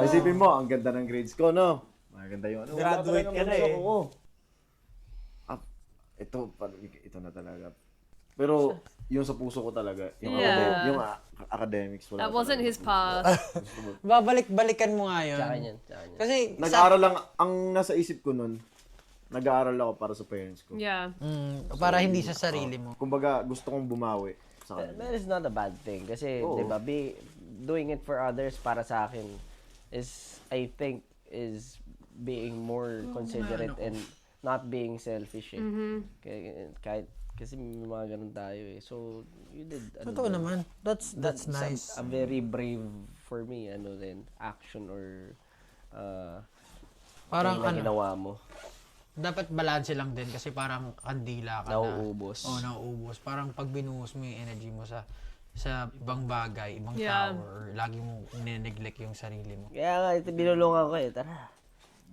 D: Isipin mo, ang ganda ng grades ko, no? Maganda yung
G: Graduate ka na eh.
D: Ito na talaga. Pero, yung sa puso ko talaga, yung,
A: Yeah.
D: yung academics. Wala
A: That wasn't
D: talaga.
A: his path.
C: Babalik-balikan mo nga yun.
F: Sa akin yan, sa akin yan.
C: Kasi,
D: Nag-aaral lang, ang nasa isip ko nun, nag-aaral ako para sa parents ko.
A: Yeah.
C: para hindi sa sarili mo.
D: Kumbaga, gusto kong bumawi sa kanila.
F: That is not a bad thing. Kasi, di ba, doing it for others para sa akin is, I think, is being more considerate and not being selfish eh. Kahit, kasi may mga ganun tayo eh. So, you did,
C: Totoo naman. That's nice.
F: a very brave for me, action or
C: Parang
F: thing na ginawa mo.
C: dapat balanse lang din kasi parang kandila ka
F: Nauubos.
C: na. Nauubos. Parang pag binuhos mo yung energy mo sa ibang bagay, ibang
A: Yeah.
C: tao, or lagi mo neglect yung sarili mo.
F: Kaya nga, ito binulungan ko eh. Tara.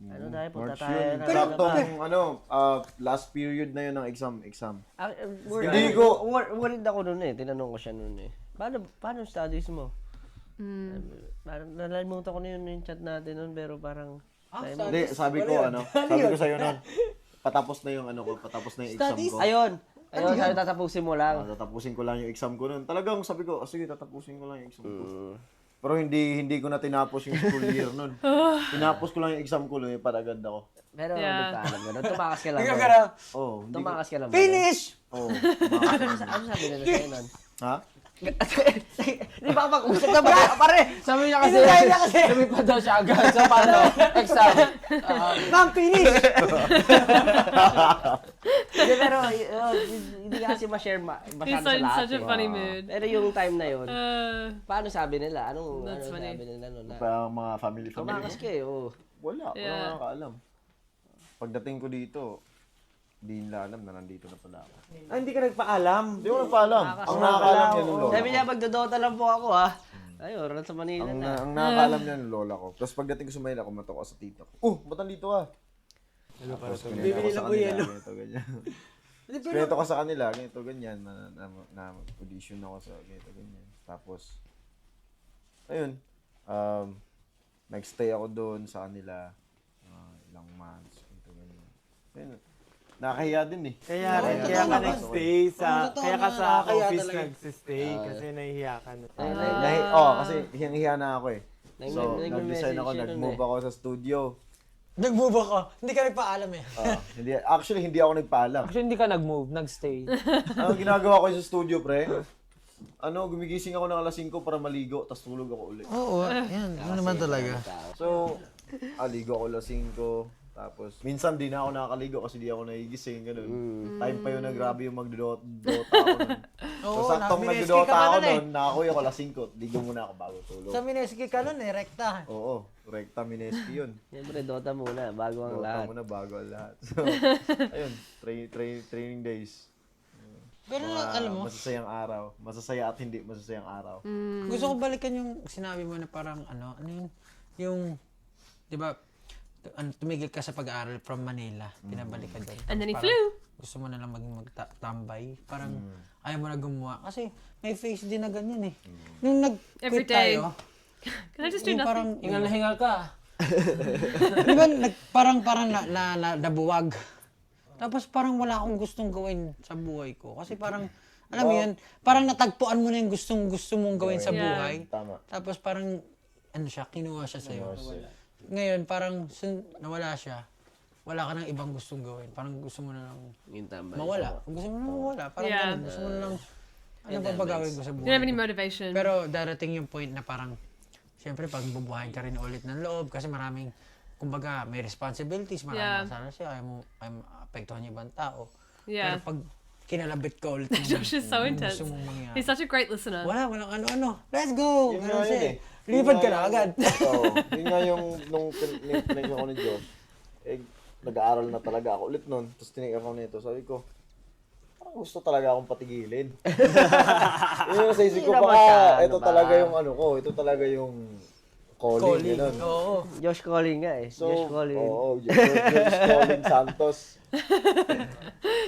F: Ano tayo, punta
D: March
F: tayo.
D: yun.
F: na-
D: Saktong, last period na yun ng exam.
F: Hindi ko... Worried ako nun eh. Tinanong ko siya nun eh. Paano studies mo? Parang nalalimutan ko na yun yung chat natin nun, pero parang...
D: Hindi, sabi ko sa'yo nun, patapos na yung patapos na yung exam ko.
F: Ayun, sabi tatapusin mo lang.
D: Tatapusin ko lang yung exam ko nun. Talagang sabi ko, sige, tatapusin ko lang yung exam ko. Pero hindi ko na tinapos yung school year nun. Tinapos ko lang yung exam ko, lumipat agad ako.
F: Pero
A: Yeah.
F: hindi pa alam ganun. Tumakas ka lang.
D: Oh, hindi ko.
F: Tumakas ka lang.
C: Finish!
D: Oh,
F: Ano sabi nila sa'yo nun?
D: ha?
F: Di ba mag-usap na ba? Pare!
E: Sabi niya kasi, lumipad daw siya agad. So, paano? Exam.
C: Ma'am, finish!
F: Hindi, pero hindi ka kasi ma-share
A: He's
F: masyado sa
A: in
F: lahat.
A: such a
F: eh.
A: funny mood.
F: Pero yung time na yun, paano sabi nila?
A: That's
F: Ano
A: funny.
F: sabi nila nun?
D: Pa mga family.
F: Tumakas ka eh, oh.
D: Wala
A: Yeah.
D: nakakaalam. Pagdating ko dito, hindi nila alam na nandito na pala ako.
G: Hindi ka nagpaalam.
D: Hindi ko nagpaalam. Ang nakakaalam niya ng lola
F: Sabi
D: ko.
F: niya, magdodota lang po ako ha. Ayun, ron sa Manila na.
D: Ang nakakaalam niya ng lola ko. Tapos pagdating ko sa Manila, kumato ko sa tito ko. Ba't nandito ka? Tapos
G: Bibili lang po yelo.
D: Ganito, ganyan. Ganito ko sa kanila, ganito, ganyan. Na audition ako sa ganito, ganyan. Tapos, ayun. Nag-stay ako doon sa kanila. Ilang months. Ganito, ganyan. Ayun. Nakakahiya din eh.
G: Kaya ka nag-stay kaya ka sa office nag-stay kasi nahihiya ka na.
D: Kasi hiyang-hiya na ako eh. So, nag-design ako, nag-move ako sa studio.
C: Nag-move ako. Hindi ka nagpaalam eh.
D: Hindi ako nagpaalam.
E: Actually, hindi ka nag-move, nag-stay.
D: Ano ginagawa ko sa studio, pre? Gumigising ako ng alas 5 para maligo, tapos tulog ako ulit.
C: Oo, yan. Ano naman talaga.
D: So, ligo ako alas 5. Tapos, minsan di na ako nakakaligo kasi di ako nagigising, ganun. Time pa yun na grabe yung magdodota ako nun. So, saktong nagdodota ako nun, nakakuya ako alas 5. Ligo muna ako bago tulog.
C: Sa Mineski ka nun eh, rekta.
D: Oo, rekta Mineski yun.
F: Siyempre, Dota muna, bago ang
D: Dota
F: lahat.
D: muna bago ang lahat. So, ayun, training days.
C: Pero alam mo,
D: Masasayang araw. Masasaya at hindi masasayang araw.
C: gusto ko balikan yung sinabi mo na parang ano yun, yung, di ba, tumigil ka sa pag-aaral from Manila, pinabalik ka doon.
A: And then he
C: Parang
A: flew.
C: Gusto mo na lang maging magtambay. Parang ayaw mo na gumawa. Kasi may face din na ganyan eh. Nung
A: Every
C: nag-quit
A: day.
C: tayo,
A: Can I just do
C: yung
A: nothing?
C: parang,
E: Hingal na hingal ka.
C: di ba, parang nabuwag. Tapos parang wala akong gustong gawin sa buhay ko. Kasi parang, alam mo yun, parang natagpuan mo na yung gusto mong gawin sa buhay.
D: Tama.
C: Tapos parang, kinuha siya sa'yo. Ngayon, parang nawala siya. Wala ka nang ibang gustong gawin. Parang gusto mo na lang
F: Yung tambay.
C: mawala. Gusto mo na mawala. Parang
A: Yeah.
C: ganun. Gusto mo na lang, ano pa ba gawin ko sa
A: Didn't have any
C: buhay ko?
A: motivation.
C: Pero darating yung point na parang, siyempre, pag bubuhayin ka rin ulit ng loob, kasi maraming, kumbaga, may responsibilities, maraming sana siya, ayaw mo apektuhan yung ibang tao.
A: Yeah.
C: Pero pag kinalabit ka ulit ng
A: Josh is so intense.
C: gusto mong mangyari.
A: He's such a great listener.
C: Walang ano-ano. Let's go!
D: Yun
C: Ganun
D: nga
C: siya
D: yun
C: eh. Lipad ka na agad.
D: Oo. Yun nga yung, nung tinignan ko ni Josh, nag-aaral na talaga ako ulit nun. Tapos tinignan ko nito, sabi ko, parang gusto talaga akong patigilin. Yun yung sa isip ko, baka ito talaga yung ano ko, ito talaga yung calling. Ganun.
C: Oo.
F: Josh Calling nga eh.
D: So,
F: Josh Calling.
D: Oo, Josh Calling Santos.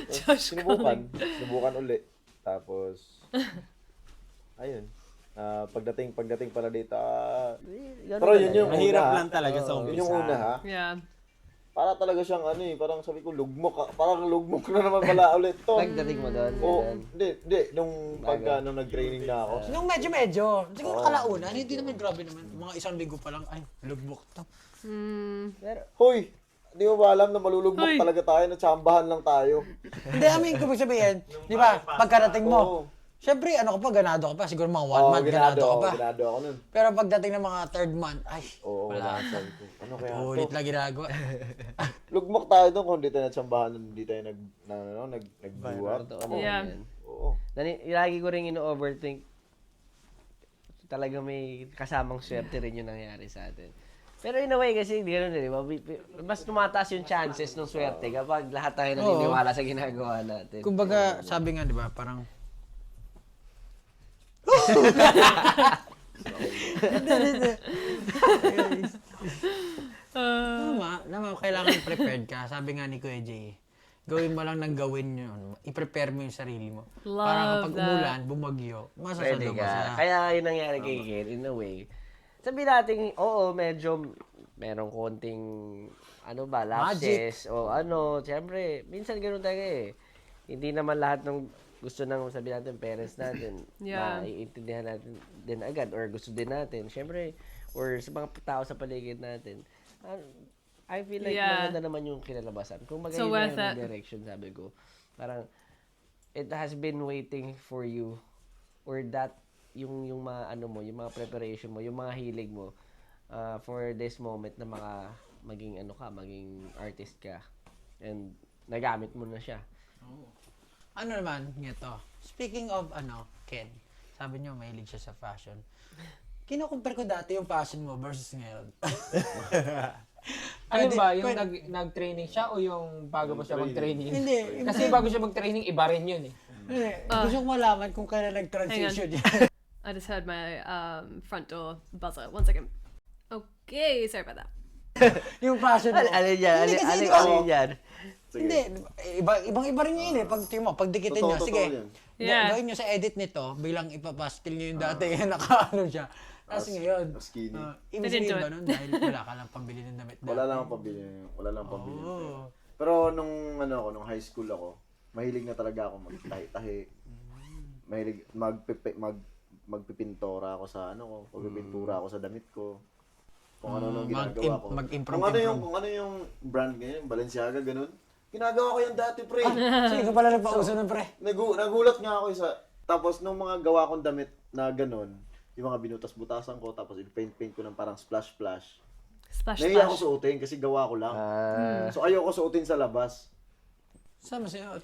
A: Josh
D: Sinubukan uli. Tapos, ayun. Pagdating pala dito, pero yun yung
G: Mahirap
D: una,
G: lang talaga sa
D: yun yung una ha.
A: Yeah.
D: Para talaga siyang parang sabi ko, parang lugmok na naman pala ulit to.
F: Pagdating mo doon.
D: Oo,
F: ganun.
D: hindi, nung nung nag-training na ako.
C: Nung medyo. Siguro kalaunan, hindi naman grabe naman. Mga isang linggo pa lang, ay, lugmok to.
D: Hoy, di mo ba alam na malulugmok
A: Hoy.
D: talaga tayo, na tsambahan lang tayo.
C: Hindi, kung sabihin, di ba, pagkarating mo, syempre, ganado ka pa. Siguro mga 1 month, ganado ka pa.
D: Ginado ako nun.
C: Pero pagdating ng mga 3rd month, ay,
D: Oo,
C: wala.
D: sabi ko, ano kaya
C: Ulit
D: to?
C: lang ginagawa.
D: Lugmok tayo doon kung di tayo natsambahan, hindi tayo nagbuwat.
F: Totoo
A: Yeah.
F: yan.
D: Oo.
F: Lagi ko rin ino-overthink. Talaga may kasamang swerte rin yung nangyari sa atin. Pero in a way kasi, gano'n din, mas tumataas yung chances ng swerte kapag lahat tayo naniniwala sa ginagawa natin.
C: Kumbaga, sabi nga, di ba, parang, Tama, kailangan prepared ka. Sabi nga ni Kuya Jay, gawin mo lang ng gawin yun. I-prepare mo yung sarili mo. Para kapag umulan, bumagyo, masasalo
F: Pwede
C: mo
F: ka.
C: siya.
F: Kaya yun nangyari kay Ken, in a way. Sabi natin, oo, medyo merong konting, lapses. O siyempre, minsan gano'n talaga eh. Hindi naman lahat ng gusto ng sabi natin, parents natin, maiintindihan natin din agad or gusto din natin. Siyempre, or sa mga tao sa paligid natin. I feel like maganda naman yung kinalabasan. Kung
A: So worth
F: maganda yung
A: it.
F: direction, sabi ko, parang, it has been waiting for you or that yung mga yung mga preparation mo, yung mga hilig mo for this moment na maging maging artist ka. And nagamit mo na siya.
C: Ano naman, ito. Speaking of, Ken, sabi niyo, mahilig siya sa fashion. Kino-compare ko dati yung fashion mo versus ngayon.
E: Ano ba? Yung nag-training siya o yung bago pa siya mag-training?
C: Hindi.
E: Kasi bago siya mag-training, iba rin yun eh.
C: Gusto ko malaman kung kailan nag-transition yan.
A: I just heard my front door buzzer. 1 second. Okay, sorry about that.
C: Yung fashion mo.
F: Alin yan?
C: Hindi, kasi di ba,
F: Alin yan?
C: Hindi, ibang-iba rin yun eh. Pag pagdikitin nyo, sige, gawin nyo sa edit nito, bilang ipapastil nyo yung dati, naka siya. Tapos ngayon,
D: Skinny.
C: ibig sabihin ba nun, dahil wala ka lang pambili ng damit dati.
D: Wala lang akong pambili. Pero nung nung high school ako, mahilig na talaga ako magtahi-tahi. Mahilig magpipintora ako sa pagpipintura ako sa damit ko. Kung ano nung ginagawa ko.
C: Mag-improve.
D: Kung ano yung brand ngayon, Balenciaga, ganun. Ginagawa ko yan dati, pre.
C: So, ikaw pala nagpauso nun, pre.
D: Nagulat nga ako isa. Tapos nung mga gawa kong damit na ganun, yung mga binutas-butasan ko, tapos i-paint ko ng parang splash-splash. Nahiya ako suotin kasi gawa ko lang. So ayoko suotin sa labas.
C: Sama siya.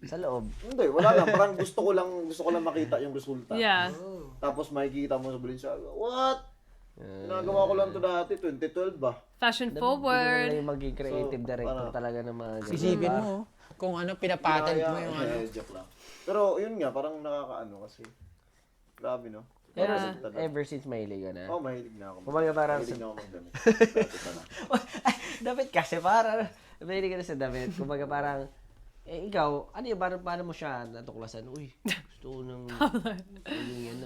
F: Sa loob.
D: Hindi, wala lang. Parang gusto ko lang makita yung resulta.
A: Yeah.
D: Tapos makikita mo sa Balenciaga, what? Ginagawa ko lang to dati, 2012 ba?
A: Fashion
F: Hindi
A: forward.
F: na maging creative director talaga ng mga ganun.
C: Isipin mo, kung ano, pinapatent mo yung ano.
D: Joke lang. Pero yun nga, parang nakakaano kasi. Grabe, no?
F: Pero
A: Yeah.
F: ever since mahilig ka na.
D: Oh, mahilig na ako.
F: Kumbaga parang
D: Mahilig na ako magdamit. Dati pa na.
F: damit kasi parang mahilig ka na sa damit. Kumbaga parang ikaw, ano yun, paano mo siya natuklasan? Uy, gusto ko nang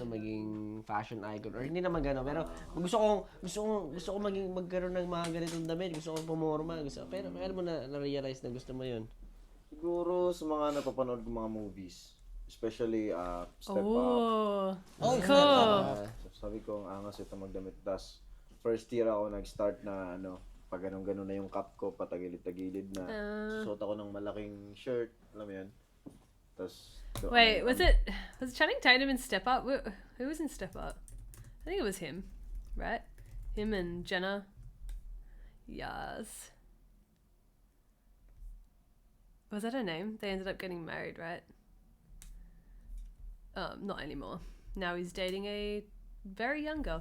F: maging fashion icon. Or hindi naman gano'n. Pero gusto ko magkaroon ng mga ganitong damit. Gusto ko pumorma. Pero kaya mo na-realize na gusto mo yun.
D: Siguro sa mga napapanood ko mga movies. Especially Step Up.
A: Oh.
C: Oh,
A: Cool.
D: Sabi ko, ang angas ito magdamit. Tas first year ako nag-start na pag ganun-ganun na yung cup ko, patagilid-tagilid na. Suot ako ng malaking shirt, alam mo yan. Tapos,
A: Wait, was it Channing Tatum in Step Up? Who was in Step Up? I think it was him, right? Him and Jenna. Yes. Was that her name? They ended up getting married, right? Not anymore. Now he's dating a very young girl.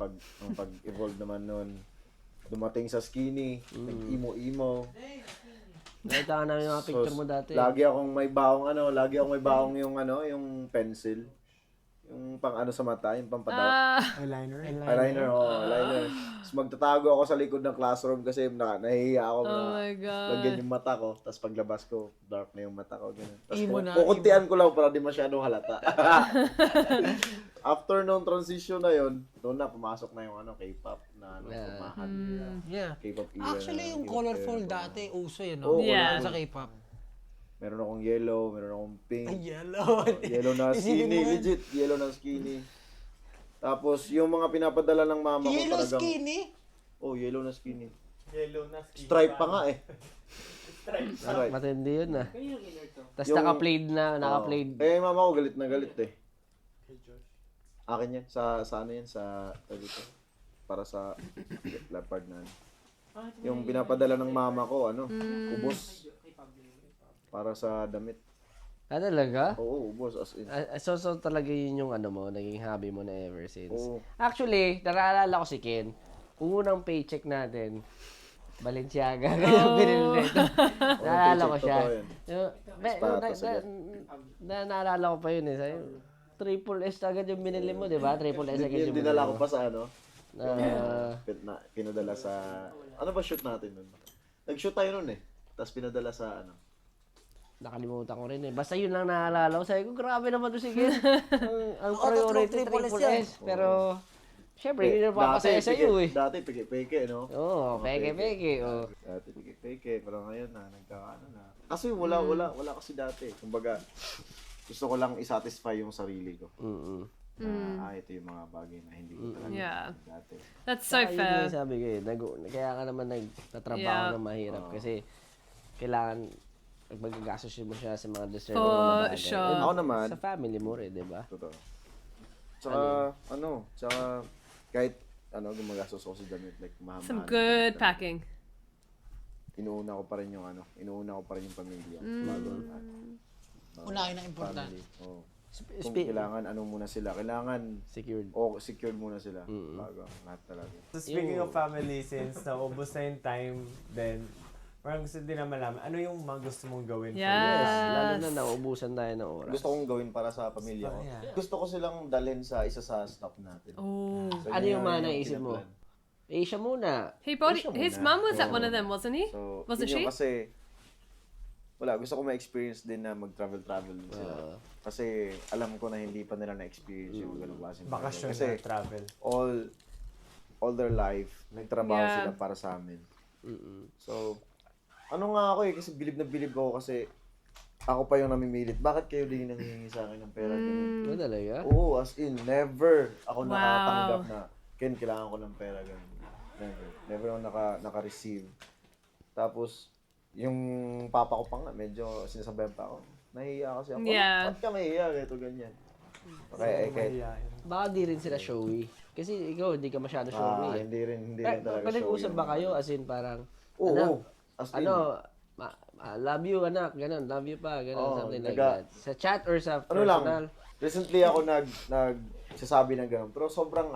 D: pag-evolve naman nun, dumating sa skinny, nag-imo-imo.
F: Nakita ka namin yung mga picture mo dati.
D: Lagi akong may baong yung pencil. Yung pang sa mata, yung pampadaw.
B: Eyeliner.
D: Eyeliner. Tapos magtatago ako sa likod ng classroom kasi nahihiya ako
A: Oh
D: na
A: my God.
D: lagyan yung mata ko. Tapos paglabas ko, dark na yung mata ko. Ganun. Tapos
C: Imo na,
D: kukuntian ko lang para di masyadong halata. After nung transition na yun, doon na pumasok na yung K-pop na pumahan.
C: Yeah.
D: K-pop era.
C: Actually, yung
D: K-pop
C: colorful
D: era.
C: dati, uso yun,
D: Oo,
C: no?
A: Yeah.
C: Sa K-pop.
D: Meron akong yellow, meron akong pink.
C: Ay, yellow.
D: Yellow na
C: Isipin
D: skinny,
C: mo yun.
D: legit. Yellow na skinny. Tapos, yung mga pinapadala ng mama ko
C: Yellow
D: talagang...
C: skinny?
D: Oh, yellow na skinny.
G: Yellow na skin.
D: Stripe pa nga eh. Stripe.
F: Matindi yun ah. Tapos
D: Yung-
F: naka-played.
D: Eh, mama ko galit na galit eh. Akin yan. Sa ano yan? Sa, dito. Para sa leopard na. Yung pinapadala ng mama ko, ubos. Para sa damit.
F: Ah, talaga?
D: Oo, ubos as in.
F: So talaga yun yung naging hobby mo na ever since.
D: Oo.
F: Actually, naalala ko si Ken. Unang paycheck natin, Balenciaga. Kaya binili nito. Naalala ko siya.
D: Totoo yun. Sapatos agad.
F: Naalala ko pa yun eh. Sa'yo, Triple S agad yung binili mo, di ba? Triple S agad yung binili
D: Dinala ko
F: mo.
D: pa sa
F: Na-
D: pinadala sa, ano ba shoot natin nun? Nag-shoot tayo nun eh. Tapos pinadala sa
F: Nakalimutan ko rin eh. Basta yun lang naalala ko. Sabi ko, grabe naman to si Ken. ang priority,
C: Triple S
F: Triple
C: yan.
F: S. Pero, syempre, hindi na papasaya sa'yo eh.
D: Dati peke-peke, no?
F: Oo, peke-peke. Oh.
D: Dati peke-peke, pero ngayon nagkakaano na. Kasi wala kasi dati. Kumbaga, gusto ko lang i-satisfy yung sarili ko. Na, ito yung mga bagay na hindi ko talaga
A: Yeah.
D: dati.
A: That's so
F: Yun
A: fair.
F: yung sabi ko eh. Kaya ka naman nagtatrabaho
A: Yeah.
F: na mahirap. Kasi, kailangan magagastos mo siya sa mga deserve
A: For
F: na bagay.
A: sure.
F: And
D: Ako naman,
F: sa family mo rin, di ba?
D: totoo. Tsaka, kahit, gumagastos ako sa damit, like, mahal.
A: Some good packing.
D: Inuuna ko pa rin yung pamilya. Bago ang lahat.
C: Unahin ang importante.
D: Family. Oo. Kung kailangan, muna sila. Kailangan,
F: Secured.
D: secured muna sila. Bago ang lahat talaga.
G: So speaking of family, since naubos na yung time, then parang gusto din na malaman, ano yung mga gusto mong gawin for
A: Yes.
F: Lalo na nauubusan tayo ng oras.
D: Gusto kong gawin para sa pamilya ko. Gusto ko silang dalhin sa isa sa staff natin.
A: Oh.
D: So,
F: Ano
D: yun
F: yung mga naisip mo?
D: pinaplan.
F: Asia muna.
A: His mum was at one of them, wasn't he?
D: So,
A: Wasn't
D: yun
A: she?
D: yung kasi, gusto ko ma-experience din na mag-travel din sila. Kasi alam ko na hindi pa nila na-experience yung ganung klaseng bagay.
G: bakasyon
D: Kasi
G: na travel?
D: all their life, nagtrabaho
A: Yeah.
D: sila para sa amin. So, ako kasi bilib na bilib ako kasi ako pa yung namimilit. Bakit kayo din nanghihingi sa akin ng pera? Ganun.
F: Ano talaga?
D: Oo, as in, never ako
A: Wow.
D: nakatanggap na, Ken, kailangan ko ng pera. Ganun. Never. Never ako naka-receive. Tapos, yung papa ko pa nga, medyo sinasabayan pa ako. Nahihiya kasi ako.
A: Yeah.
D: Ba't ka mahihiya? Ganito, ganyan. Okay, kahit,
F: Baka di rin sila showy. Kasi ikaw, hindi ka masyado showy.
D: hindi rin talaga
F: Pinag-usap
D: show
F: ba
D: yun.
F: kayo? As in, parang,
D: Oo. As in,
F: love you, anak, ganun, love you pa, ganun,
D: Oo,
F: something like
D: naga-
F: that. Sa chat or sa
D: ano lang,
F: personal?
D: recently ako nagsasabi ng gano'n. Pero sobrang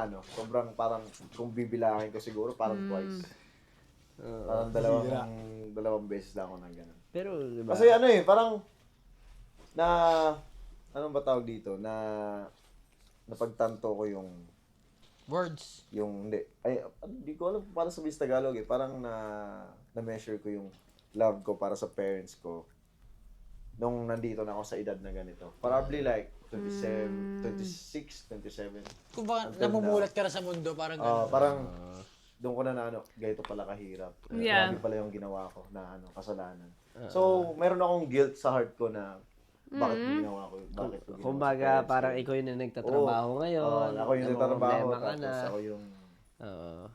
D: parang kung bibilangin ko siguro, parang twice. Parang dalawang beses lang ako ng gano'n.
F: Pero, di ba?
D: Kasi parang anong ba tawag dito? Napagtanto ko yung
C: Words.
D: hindi. Di ko alam paano sabihin sa Tagalog eh. Parang na-measure ko yung love ko para sa parents ko nung nandito na ako sa edad na ganito. Probably like 26, 27.
C: Kung ba,
D: Until
C: namumulat ka na sa mundo, parang gano'n.
D: Parang doon ko na ganito pala kahirap.
A: Yeah.
D: Grabe pala yung ginawa ko na kasalanan. So, meron akong guilt sa heart ko na bakit ginawa ko, bakit ko ginawa
F: Kumbaga,
D: sa parents
F: parang
D: ko.
F: ikaw yung nagtatrabaho ngayon.
D: Ako yung
F: may
D: nagtatrabaho,
F: problema ka
D: tapos
F: na.
D: ako yung
F: Oo.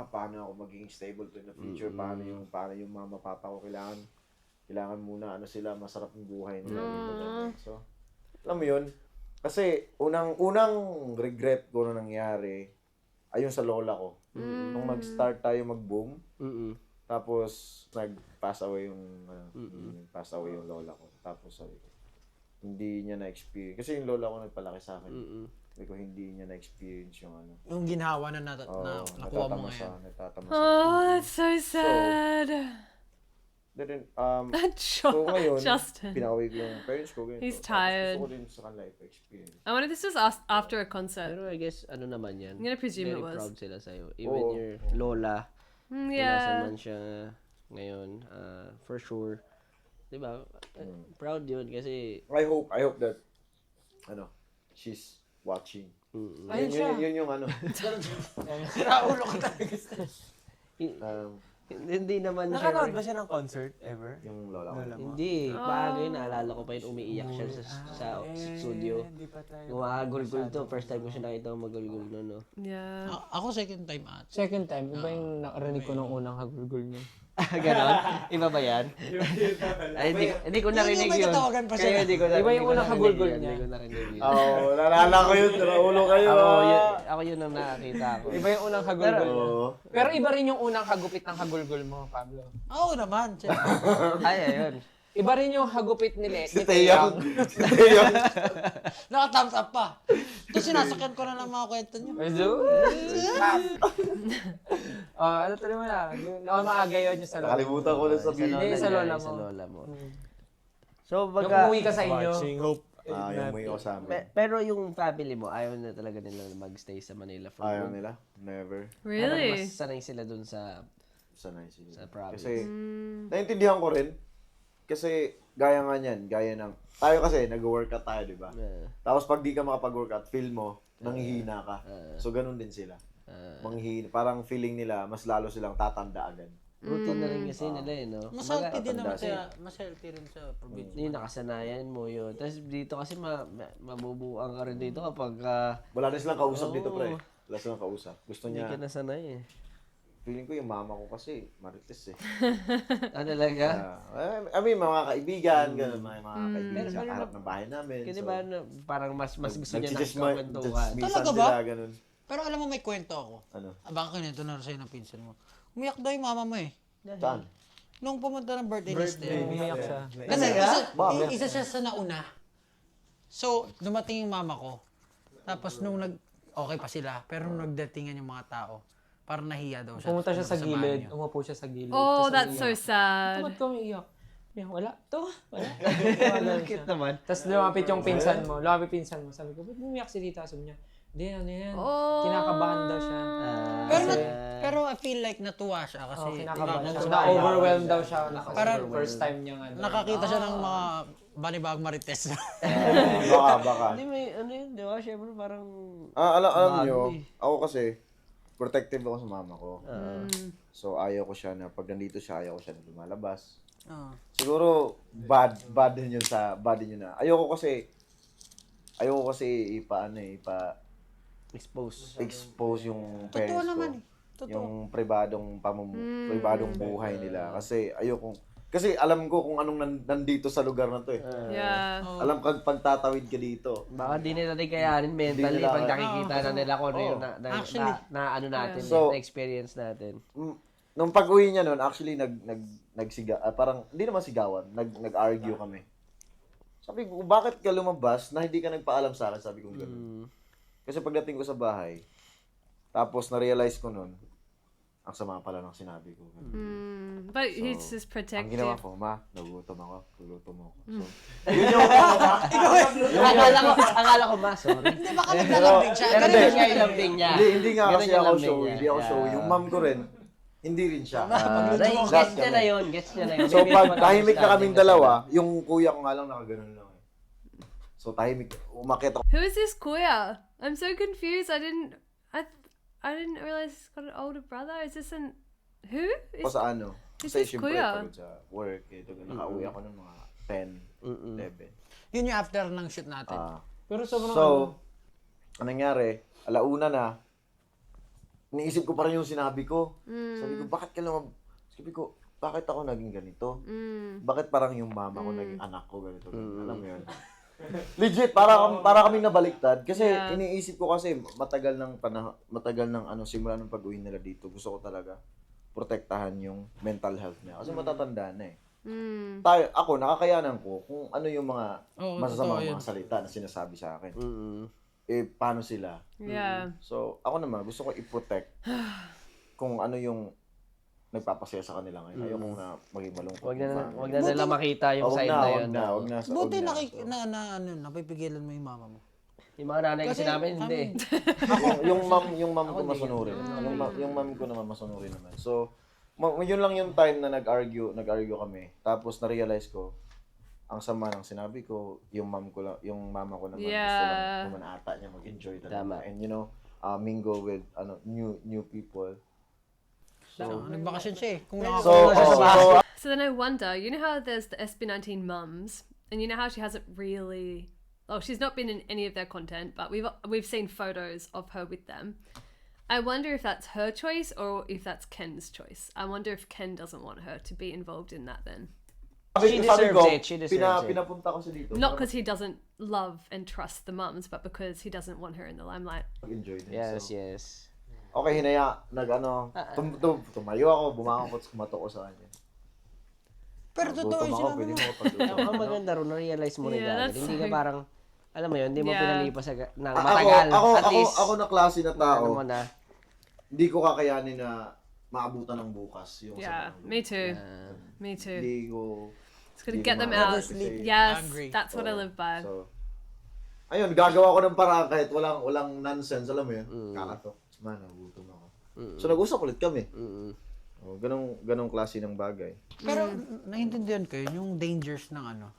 D: paano ako magiging stable to in the future, paano yung mama papa ko kailangan muna sila masarap yung buhay nila. So, alam mo yun, kasi unang regret ko na nangyari ay yung sa lola ko. Nung nag-start tayo mag-boom, tapos nag-pass away pass away yung lola ko. Tapos sabi ko, hindi niya na-experience. Kasi yung lola ko nagpalaki sa akin. Sabi ko, hindi niya na-experience yung
C: Yung ginhawa na nakuha mo ngayon.
D: natatamasa.
A: Oh, that's so sad.
D: Then,
A: So,
D: ngayon,
A: Justin.
D: pinakaway ko yung parents ko. Ganito.
A: He's
D: Tapos
A: tired.
D: gusto ko din sa kanila experience.
A: I wonder if this was after a concert.
F: Pero I guess, ano naman yan.
A: I'm gonna presume
F: Very
A: it was.
F: proud sila sa'yo. Even
D: Oo.
F: your lola, kung nasan
A: Yeah.
F: man siya ngayon, for sure. Diba? Proud yun kasi,
D: I hope that, she's watching.
C: Ayun siya.
D: Yun yung
C: Raulo ka talaga.
F: hindi naman siya.
B: Nakanood ba siya ng concert ever?
D: yung lola ko.
F: Hindi. Maaga yun, naalala ko pa yun, umiiyak siya sa studio.
B: Hindi pa tayo.
F: Gumagulgul to. First time ko siya nakita magulgul no, no.
A: Yeah.
C: Ako second time at.
E: Second time, iba yung nakarinig ko nung unang hagulgul niya.
F: Ganon? Iba ba yan? Ay, hindi ko narinig
C: Yung may
F: yun.
C: katawagan pa siya.
F: Kaya hindi ko narinig.
E: Iba yung unang hagulgul
F: yun,
E: niya.
F: Hindi ko narinig yun.
D: Nalala ko yun. Ulo kayo.
F: Ako yun ang nakakita ko.
E: Iba yung unang hagulgul niya.
D: Oo.
E: Pero iba rin yung unang hagupit ng hagulgul mo, Pablo.
C: Oo naman.
F: Ay, ayun.
E: Iba rin yung hagupit ni
D: Si Teyang.
C: Naka-thumbs up pa. Ito sinasakyan ko na ng mga kwento niyo.
E: Ano tuloy mo na? Maaga yun yung sa lola.
D: Nakalimutan ko na sabihin.
E: Hindi, sa lola
F: Sa
E: mo.
F: lola mo. So,
E: Yung
F: baga,
E: umuwi ka sa inyo.
B: Watching Hope.
D: Yung may ko sa amin.
F: pero yung family mo, ayaw na talaga nila magstay sa Manila for
D: Ayaw
F: good.
D: nila. Never.
F: Parang
A: Really?
F: mas sanay sila dun sa
D: Sanay sila.
F: Sa province.
D: Kasi, naiintindihan ko rin. Kasi, gaya nga niyan. Gaya ng, tayo kasi, nag-workout tayo, di ba? Tapos pag di ka makapag-workout, feel mo, nanghihina ka. So, ganun din sila. Manghihina. Parang feeling nila, mas lalo silang tatanda agad.
F: routine na rin kasi nila eh, no?
C: Mas
F: Kumbaga,
C: healthy din naman
D: tanda
C: sa, mas healthy rin sa probinsya.
F: Yung nakasanayan mo yun. Tapos dito kasi mabubuang ka rin dito kapag
D: Wala na silang kausap dito, pre. Wala silang kausap. Gusto
F: hindi
D: niya,
F: ka nasanay eh.
D: feeling ko yung mama ko kasi, marites eh.
F: Talaga?
D: I mean, mga kaibigan, gano'n, mga kaibigan sa
F: Pero
D: harap ng bahay namin.
F: Kasi ba parang mas gusto niya
D: nagchichismisan
F: nakakwentuhan.
C: Talaga ba?
D: sila, ganun.
C: Pero alam mo may kwento ako.
D: Ano?
C: Baka ganito na sa'yo ng pinsan mo. Umiyak daw yung mama mo eh.
D: Saan?
C: Nung pumunta ng birthday list eh.
E: Umiyak siya.
C: Kasi isa siya sa nauna. So, dumating yung mama ko. Tapos nung okay pa sila, pero nung nagdatingan yung mga tao, parang nahiya daw siya.
E: Pumunta siya sa
C: Samahan
E: gilid.
C: niyo.
E: Umupo siya sa gilid.
A: Oh,
E: tas
A: that's so
E: umiiyak.
A: sad.
E: Ba't ka umiiyak? Wala. To. Wala.
F: Cute naman.
E: Tapos lumapit yung pinsan mo. Lumapit pinsan mo. Sabi ko, ba't umiiyak si tita? Sabi niya, hindi, ano yan.
A: Oh.
E: Kinakabahan daw siya.
C: Pero I feel like natuwa siya kasi
E: Kinakabahan siya. Na-overwhelmed daw siya.
C: Parang
E: First time niya nga.
C: nakakita siya ng mga balibag marites.
D: Baka.
F: Hindi may ano yun, di ba? Siyempre parang
D: Alam
F: Bago
D: nyo,
F: eh.
D: ako kasi, protective ako sa mama ko. So, ayaw ko siya na, pag nandito siya, ayaw ko siya na lumalabas. Siguro, bad din yun na. Ayoko kasi
F: expose.
D: expose yung
C: Totoo
D: parents ko.
C: naman eh.
D: yung pribadong buhay nila. Kasi kasi alam ko kung anong nandito sa lugar na to eh.
A: Yeah.
D: Alam ko pagtatawid ka dito.
F: Baka di nila rin kayanin mentally
D: nila
F: pag
D: kaya.
F: nakikita na nila kung ano yung
C: Actually,
F: na ano natin,
D: So,
F: na experience natin.
D: Nung pag-uwi niya nun, actually parang hindi naman sigawan, nag-argue kami. Sabi ko, bakit ka lumabas na hindi ka nagpaalam sa akin? Sabi ko gano'n. Kasi pagdating ko sa bahay, tapos na-realize ko nun, ang sama pala ng sinabi ko.
A: But he's just
D: Ang
A: protective.
D: ginawa ko, nagutom ako, luluto mo ako. So, yun yung
F: Akala ko sorry.
C: Hindi, baka naglalambing siya.
F: Pero
C: Ganun
F: hindi
C: yun.
F: niya yung lambing niya.
D: hindi nga
F: Ganun
D: kasi
F: yung
D: ako
F: lambing
D: show,
F: niya.
D: hindi ako show. Yung mom ko rin, hindi rin siya.
F: Gets niya na yun, gets niya na yun.
D: So
F: Maybe
D: pag
F: mas
D: tahimik na kaming
F: understanding
D: dalawa, yung kuya ko nga lang nakaganon lang eh. So tahimik, umakit ako.
A: Who is this kuya? I'm so confused. I didn't realize he's got an older brother. Is this who?
D: Ako sa ano.
A: Is
D: Kasi
A: this
D: syempre
A: kuya?
D: pagod sa work. Nakauwi ako ng mga 10, 11.
C: Yun yung after ng shoot natin.
E: Pero sobrang
D: So, anong nangyari? Alauna na, iniisip ko pa rin yung sinabi ko. Sabi ko, sabi ko, bakit ako naging ganito? Bakit parang yung mama ko naging anak ko ganito? Alam mo yun? Legit, para kaming nabaliktad. Kasi iniisip ko kasi matagal ng simula ng pag-uwi nila dito. Gusto ko talaga protektahan yung mental health niya. Kasi matatanda na eh. Ako, nakakayanan ko kung ano yung mga masasamang mga salita na sinasabi sa akin. Paano sila?
A: Yeah.
D: So, ako naman, gusto ko i-protect kung ano yung nagpapasaya sa kanila ngayon. Ayoko na maging malungkot.
F: Wag na nila makita yung side na yun.
D: Wag na.
C: Buti napipigilan mo yung mama mo.
F: Yung mga nanay kasi namin, hindi.
D: yung mom ko masunurin. Yung mom ko naman masunurin naman. So, yun lang yung time na nag-argue kami. Tapos na-realize ko, ang sama ng sinabi ko, yung mama ko naman gusto lang naman ata niya mag-enjoy talaga. And mingle with new people.
C: So, nagbakasyon siya eh. Kung
A: So then I wonder, you know how there's the SB19 mums, and you know how she hasn't really, she's not been in any of their content, but we've seen photos of her with them. I wonder if that's her choice or if that's Ken's choice. I wonder if Ken doesn't want her to be involved in that then.
F: She deserves it. She deserves it.
D: Pinapunta ko siya dito.
A: Not because he doesn't love and trust the mums, but because he doesn't want her in the limelight.
D: Mag-enjoy din.
F: Yes,
D: So,
F: yes.
D: okay, hinaya. Tumayo ako, bumangon ko, kumato ko sa kanya.
C: pero totoo yung sinabi
D: Pwede
C: mo.
D: mo pagluto.
F: Ang maganda ron, na-realize mo rin
A: Yeah,
F: agad.
A: that's
F: Hindi ka
A: like-
F: parang, alam mo yun, hindi mo
A: Yeah.
F: pinalipas ng matagal. At least,
D: Ako na klase na tao,
F: ano mo na.
D: hindi ko kakayanin na maabutan ng bukas yung
A: Yeah,
D: sa
A: me too. Me too.
D: Hindi ko
A: Just gotta
D: hindi
A: get
D: ko
A: them
D: ma-
A: out.
D: kasi-
A: Yes,
C: Agree.
A: that's what I live by.
D: So, ayun, gagawa ko ng paraan kahit walang nonsense, alam mo yun? Kakatok. Man, nagutom ako. So, nag-usap ulit kami. Ganong klase ng bagay.
C: Pero naiintindihan ko yun, yung dangers ng ano.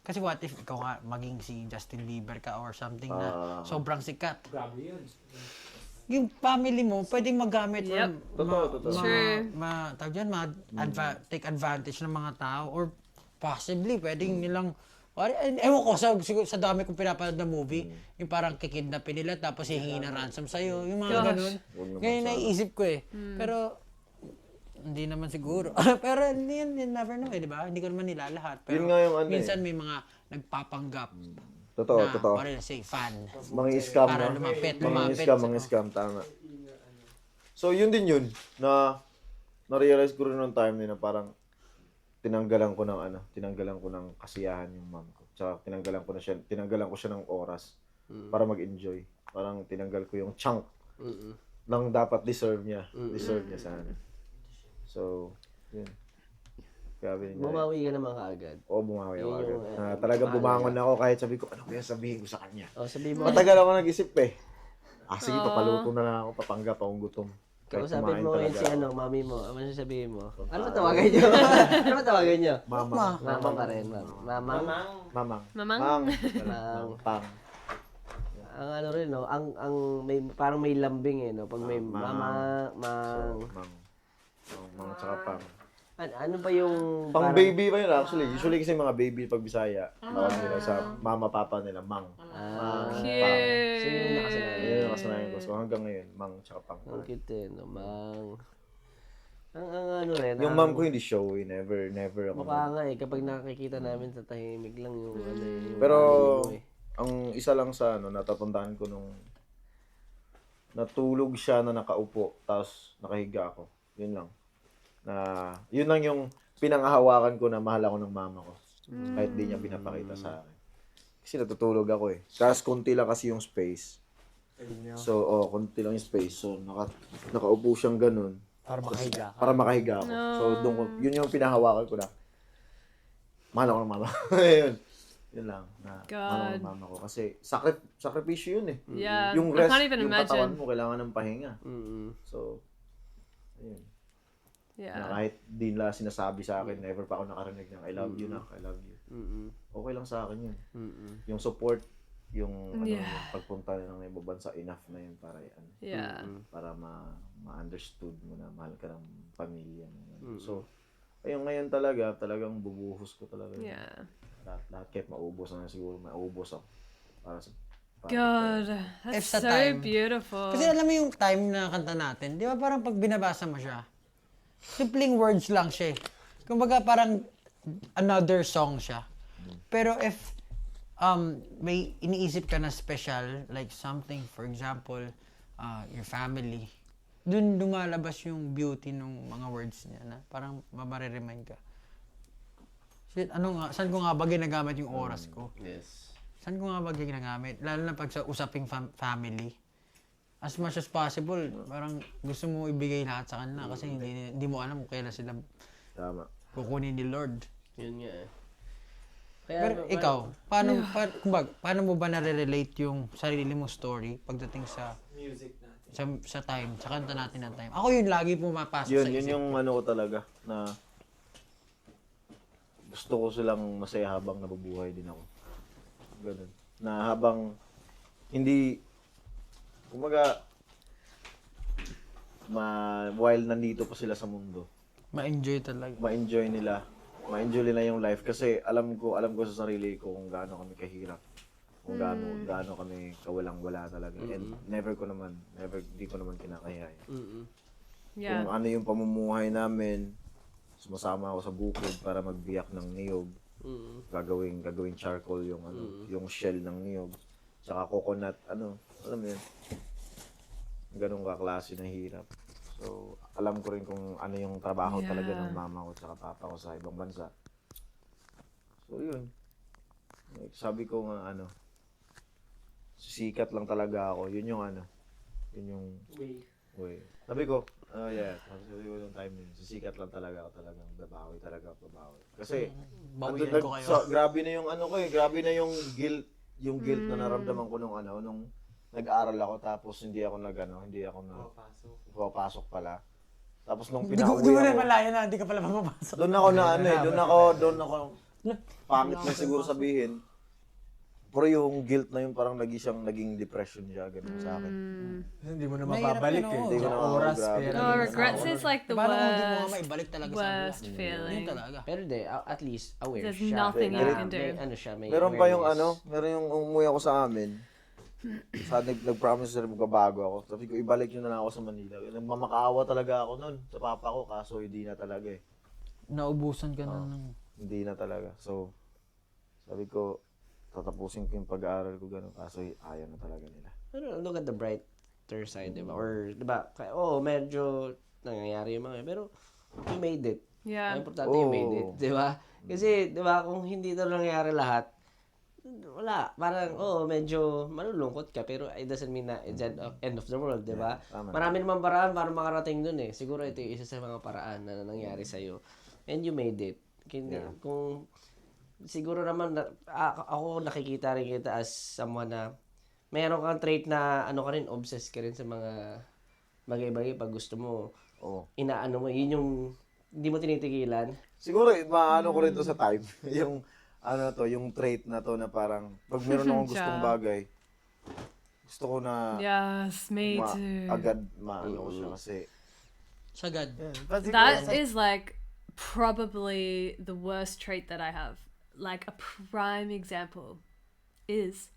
C: Kasi what if ikaw nga maging si Justin Bieber ka or something na sobrang sikat.
E: grabe yun.
C: Yung family mo, pwedeng magamit or
A: Yep.
D: Totoo.
A: True.
C: tawag dyan, take advantage ng mga tao or possibly pwedeng nilang ewan ko, sa dami kong pinapanood na movie, yung parang kikidnapin nila tapos hihingi na ransom sa'yo, yung mga ganun. Ganyan naiisip ko eh. Pero, hindi naman siguro. Pero, you never know eh, di ba? Hindi ko naman nila lahat. Pero,
D: Yun nga yung ano
C: minsan may mga nagpapanggap
D: Totoo.
C: or say, fan.
D: Mga scam,
C: Para
D: no?
C: lumapit.
D: Mga scam, tama. So, yun din yun, na na-realize ko rin noong time na parang tinanggalan ko ng kasiyahan yung mom ko. Tsaka tinanggalan ko siya ng oras para mag-enjoy. Parang tinanggal ko yung chunk ng dapat deserve niya sana. So, yun. Grabe niya.
F: Bumawi ka naman kaagad.
D: Oo, bumawi ako
F: Yun
D: agad.
F: yung,
D: Talagang bumangon ako kahit sabi ko, ano kaya sabihin ko sa kanya?
F: Sabihin mo,
D: Matagal ako nag-isip eh. Sige, papaluto na lang ako, papanggap akong gutom. Kahit
F: kausapin
D: kumain
F: mo yun
D: talaga
F: si
D: ako.
F: mami mo. Ano sasabihin mo? Ano ba tawagan nyo? Ano ba tawagan nyo?
D: Mama.
F: Mama pa rin, mamang.
D: Mamang.
A: Mamang?
D: Mang. Pang.
F: Ang ano rin, no? Ang may, parang may lambing eh, no? Pag may
D: Mang.
F: mang.
D: Mang tsaka pang.
F: Ano pa yung...
D: Pang
F: parang-
D: baby pa yun actually. Usually kasi mga baby pag Bisaya, tawag nila sa mama papa nila, mang. Mang.
A: Cute.
F: So, yun yung nakasanayan.
D: Yun yung nakasanayan ko. So hanggang ngayon, mang tsaka pang.
F: Ang cute eh, no, mang. Ang ano rin.
D: Yung mom ko hindi showy, never ako.
F: Mukha nga eh, kapag nakikita namin sa tahimik lang yung ano eh. Yung
D: Pero,
F: family mo eh.
D: ang isa lang sa natatandaan ko nung natulog siya na nakaupo, tapos nakahiga ako. Yun lang. Yun lang yung pinanghahawakan ko na mahal ako ng mama ko. Kahit di niya pinapakita sa akin. Kasi natutulog ako eh. Tapos konti lang kasi yung space. So, konti lang yung space. So, nakaupo siyang ganun.
B: Para makahiga ka.
D: Para makahiga ako. So, yun yung pinahawakan ko na mahal ako ng mama. Yun lang. Mahal ako ng mama ko. Kasi sakripisyo yun eh.
A: Yeah.
D: Yung
A: I
D: rest,
A: can't even
D: yung katawan
A: imagine.
D: mo, kailangan ng pahinga.
F: Mm-mm.
D: So, ayun. Na
A: Yeah.
D: kahit di nila sinasabi sa akin, never pa ako nakarinig ng I love you na, I love you.
F: Mm-mm.
D: Okay lang sa akin yun.
F: Mm-mm.
D: Yung support, yung
A: Yeah.
D: yung pagpunta ng ibang bansa, enough na yun para
A: Yeah.
D: para ma-understood mo na mahal ka ng pamilya mo. So, ayun ngayon talagang bubuhos ko talaga. yun.
A: Yeah.
D: Lahat kahit maubos na siguro, maubos ako. Para sa
A: God, that's
C: If sa
A: so
C: time.
A: beautiful.
C: Kasi alam mo yung time na kanta natin, di ba parang pag binabasa mo siya, simpleng words lang siya eh. Kumbaga parang another song siya. Pero if may iniisip ka na special, like something, for example, your family, dun lumalabas yung beauty ng mga words niya na parang mamareremind ka. Shit, saan ko nga ba ginagamit yung oras ko?
F: Yes.
C: Saan ko nga ba ginagamit? Lalo na pag sa usaping family. As much as possible, parang gusto mo ibigay lahat sa kanila kasi hindi mo alam kung kailan sila
D: Tama.
C: kukunin ni Lord.
F: Yun nga eh. Kaya,
C: Pero ikaw, paano mo ba nare-relate yung sarili mong story pagdating sa
G: Music natin.
C: sa time, sa kanta natin ng time? Ako yun lagi pumapasok sa
D: Yun
C: isip.
D: yung ano ko talaga na gusto ko silang masaya habang nabubuhay din ako. Ganun. Na habang hindi kumaga while nandito pa sila sa mundo,
C: Ma-enjoy talaga.
D: ma-enjoy nila yung life kasi alam ko sa sarili ko kung gaano kami kahirap. Kung gaano kami kawalang-wala talaga. And di ko naman kinakaya.
A: Yeah.
D: Kung ano yung pamumuhay namin, sumasama ako sa bukid para magbiyak ng niyog. Gagawing charcoal yung yung shell ng niyog. Tsaka coconut, alam mo yun. Ganong kaklase na hirap. So, alam ko rin kung ano yung trabaho talaga ng mama ko tsaka papa ko sa ibang bansa. So, yun. Sabi ko nga, sisikat lang talaga ako. Yun yung way. Sabi ko, sabi ko yung time yun, sisikat lang talaga ako talagang babawi. Kasi,
C: Bawian ko kayo.
D: grabe na yung grabe na yung guilt na naramdaman ko nung nag-aaral ako tapos hindi ako papasok pala. Tapos nung
C: Hindi
D: pinauwi
C: mo na
D: ako,
C: malaya na, hindi ka pala mapapasok.
D: doon ako pangit na siguro sabihin. Pero yung guilt na yun parang naging depression siya ganun sa akin.
B: Hindi mo na
C: Mahirap
B: mababalik
C: yun,
B: eh.
C: oo.
D: Hindi ko na
B: Oras,
D: grabe.
B: pera.
A: Oh, regrets is like the
C: Paano kung hindi mo nga
A: worst,
C: maibalik talaga sa
A: worst
C: kanila? Yun
A: feeling.
C: talaga.
F: Pero at least aware
A: There's
F: siya.
A: nothing
D: you
F: Na
A: can do.
F: May ano siya, may
D: Meron pa yung
F: awareness.
D: meron yung umuwi ako sa amin. Nag-promise sila magbabago ako. Sabi ko, ibalik nyo na lang ako sa Manila. Nagmamakaawa talaga ako nun sa papa ko, kaso hindi na talaga eh.
C: Naubusan ka na ng...
D: Hindi na talaga. So, sabi ko, tatapusin ko yung pag-aaral ko gano'n, kaso ayaw na talaga nila.
F: Pero look at the brighter side, di ba? Or, di ba, medyo nangyayari yung mga pero you made it.
A: Yeah.
F: Ang importante you made it, di ba? Kasi, di ba, kung hindi ito nangyayari lahat, wala. Parang, medyo malulungkot ka, pero it doesn't mean na it's end of the world, di ba?
D: Tama.
F: Marami naman paraan para makarating dun eh. Siguro ito yung isa sa mga paraan na nangyari sa'yo. And you made it. Kung siguro naman, ako nakikita rin kita as someone na mayroon kang trait na ka rin, obsessed ka rin sa mga bagay-bagay pag gusto mo. Inaano mo, yun yung hindi mo tinitigilan.
D: Siguro, maano ko rin to sa time. yung trait na to na parang, pag meron akong gustong bagay, gusto ko na
A: Yes, me too.
D: agad maano ko siya kasi
C: Sagad.
A: That is like probably the worst trait that I have. Like a prime example is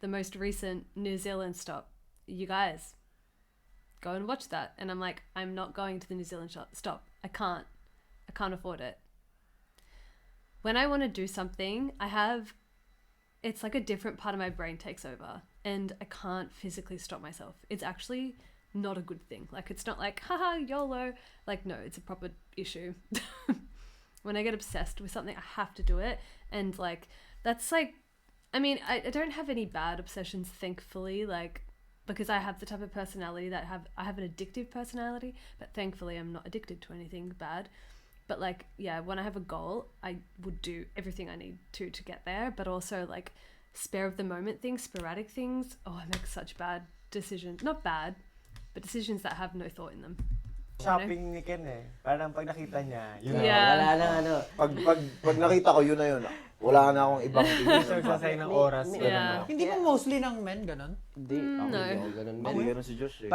A: the most recent New Zealand stop. You guys, go and watch that. And I'm like, I'm not going to the New Zealand stop. I can't afford it. When I want to do something, it's like a different part of my brain takes over and I can't physically stop myself. It's actually not a good thing. Like, it's not like, haha, YOLO. Like, no, it's a proper issue. When I get obsessed with something, I have to do it. And like, that's like, I mean, I don't have any bad obsessions, thankfully, like, because I have the type of personality that I have an addictive personality, but thankfully I'm not addicted to anything bad. But like, yeah, when I have a goal, I would do everything I need to get there, but also like spare of the moment things, sporadic things. Oh, I make such bad decisions. Not bad, but decisions that have no thought in them.
G: Shopping ni Ken eh. Parang pag nakita niya, yun na.
A: Yeah.
F: Wala na ano.
D: Pag nakita ko, yun na yun. Wala na akong ibang
G: Sasay ng oras.
A: Yeah.
C: Hindi ba mostly ng men ganun?
F: Hindi, ako
A: no.
F: hindi ako ganun.
D: Hindi ganun si Josh eh.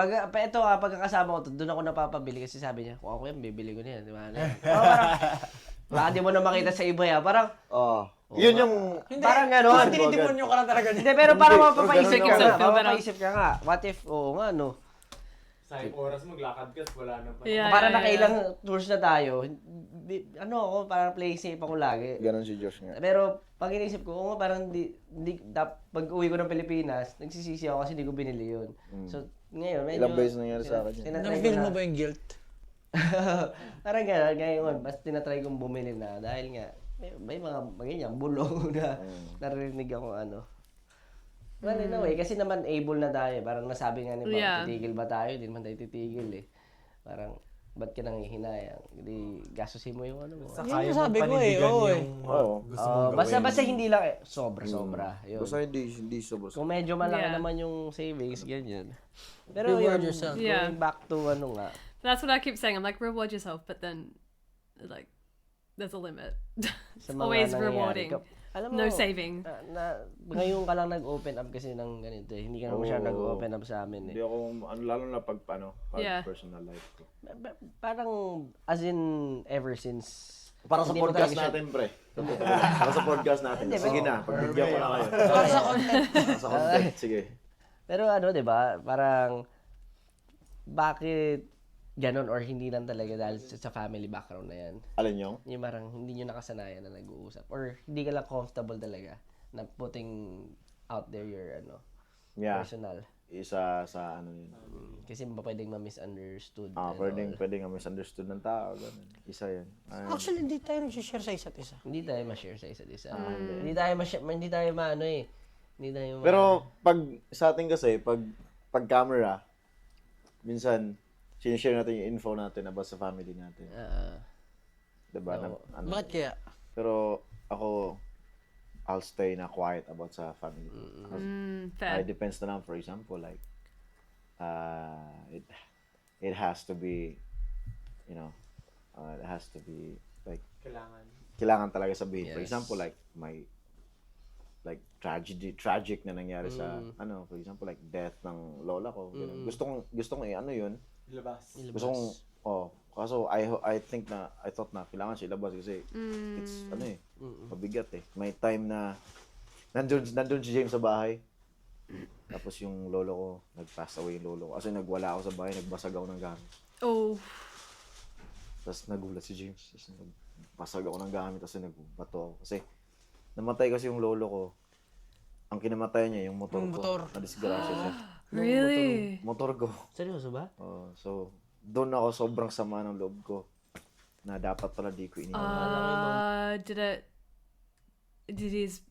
F: Ito pagkakasama ko to, doon ako napapabili kasi sabi niya, kung ako yan, bibili ko na yan. Di ba? Baka di mo na makita sa iba yan. Parang,
D: Yun yung...
F: parang gano'n.
C: Tinidemonyo ka lang talaga niya.
F: Hindi, pero parang mapapaisip ka
D: Ganun
F: nga.
A: ako.
F: Mapapaisip ka nga. What if, oo nga, no?
G: Sayang oras maglakad ka, wala na pa.
A: Yeah,
F: Parang
A: yeah,
F: nakailang tours na tayo. Ako, parang play safe ako lagi.
D: Ganun si Josh nga.
F: Pero pag inisip ko, oo nga, parang pag uwi ko ng Pilipinas, nagsisisi ako kasi hindi ko binili yun. So, ngayon, medyo...
D: Ilang beses nangyari sa akin yun.
F: tinatry ko
C: Nang-feel
F: na-
C: mo ba yung guilt?
F: Parang gano'n, ngayon, basta tinatry kong bumili na dahil nga, may mga ganyan, bulong na narinig ako ano. Well, in a way, kasi naman able na tayo. Parang nasabi nga ni Pao,
A: Yeah.
F: titigil ba tayo? Hindi naman tayo titigil eh. Parang, ba't ka nanghihinayang? Hindi, gastusin mo yung ano mo.
G: Sa
C: Yun
G: kaya
C: yung
G: mong
C: sabi ko eh,
G: panindigan
C: oo eh.
G: yung
D: Oo.
G: gusto mong gawin.
F: Basta hindi lang sobra-sobra. Yun.
D: Basta hindi sobra.
F: Kung medyo malaki
A: Yeah.
F: naman yung savings, ganyan. Pero
C: Reward
F: yun,
C: yourself.
A: Yeah.
F: going back to ano nga,
A: That's what I keep saying. I'm like, reward yourself, but then, like, there's a limit. It's
F: sa mga
A: always
F: nangyayari.
A: rewarding.
F: Alam mo,
A: No saving.
F: ngayon ka lang nag-open up kasi ng ganito eh. Hindi ka naman siya
D: Oo.
F: nag-open up sa amin eh.
D: Hindi ako, lalo na pag
A: Yeah.
D: personal life ko.
F: Parang, as in, ever since...
D: Para sa
F: hindi mo
D: podcast
F: talaga siya-
D: natin, pre. Para sa podcast natin. Sige na, pagbigyan ko na kayo. Para sa content, sige.
F: Pero ano, di ba? Parang, bakit ganon or hindi lang talaga dahil sa family background na yan?
D: Alin yung?
F: Yung parang hindi nyo nakasanayan na nag-uusap. Or hindi ka lang comfortable talaga na putting out there your
D: Yeah.
F: personal.
D: Isa sa ano yun.
F: Kasi pwedeng ma-misunderstood.
D: Pwedeng nga misunderstood ng tao. Ganun. Isa yun.
C: Actually, hindi tayo nag-share sa isa't isa.
F: Hindi tayo ma-share sa isa't isa. Hindi tayo maano eh. Hindi tayo
D: Pero pag sa atin kasi, pag camera, minsan, sinishare natin yung info natin about sa family natin. Diba?
C: Bakit kaya?
D: Pero ako, I'll stay na quiet about sa family.
A: Fair.
D: It depends na lang, for example, like, it has to be, it has to be, like, kailangan talaga sabihin. For
F: Yes.
D: example, like, tragic na nangyari sa, for example, like, death ng lola ko. Ganun. Gusto kong yun.
G: Ilabas.
D: Gusto kong, kaso I thought na kailangan siya ilabas kasi it's, mabigat eh. May time na, nandun si James sa bahay. Tapos yung lolo ko, nag-pass away yung lolo ko. Kasi nagwala ako sa bahay, nagbasag ako ng gamit.
A: Oh.
D: Tapos nagulat si James. Tapos nagpasag ako ng gamit, tapos nagbato ako. Kasi namatay kasi yung lolo ko. Ang kinamatay niya, yung motor ko. Na-disgrasya siya.
A: Really?
D: Motor ko.
F: Seryoso ba?
D: So, doon ako sobrang sama ng loob ko. Na dapat pala di ko iniwan.
A: Did his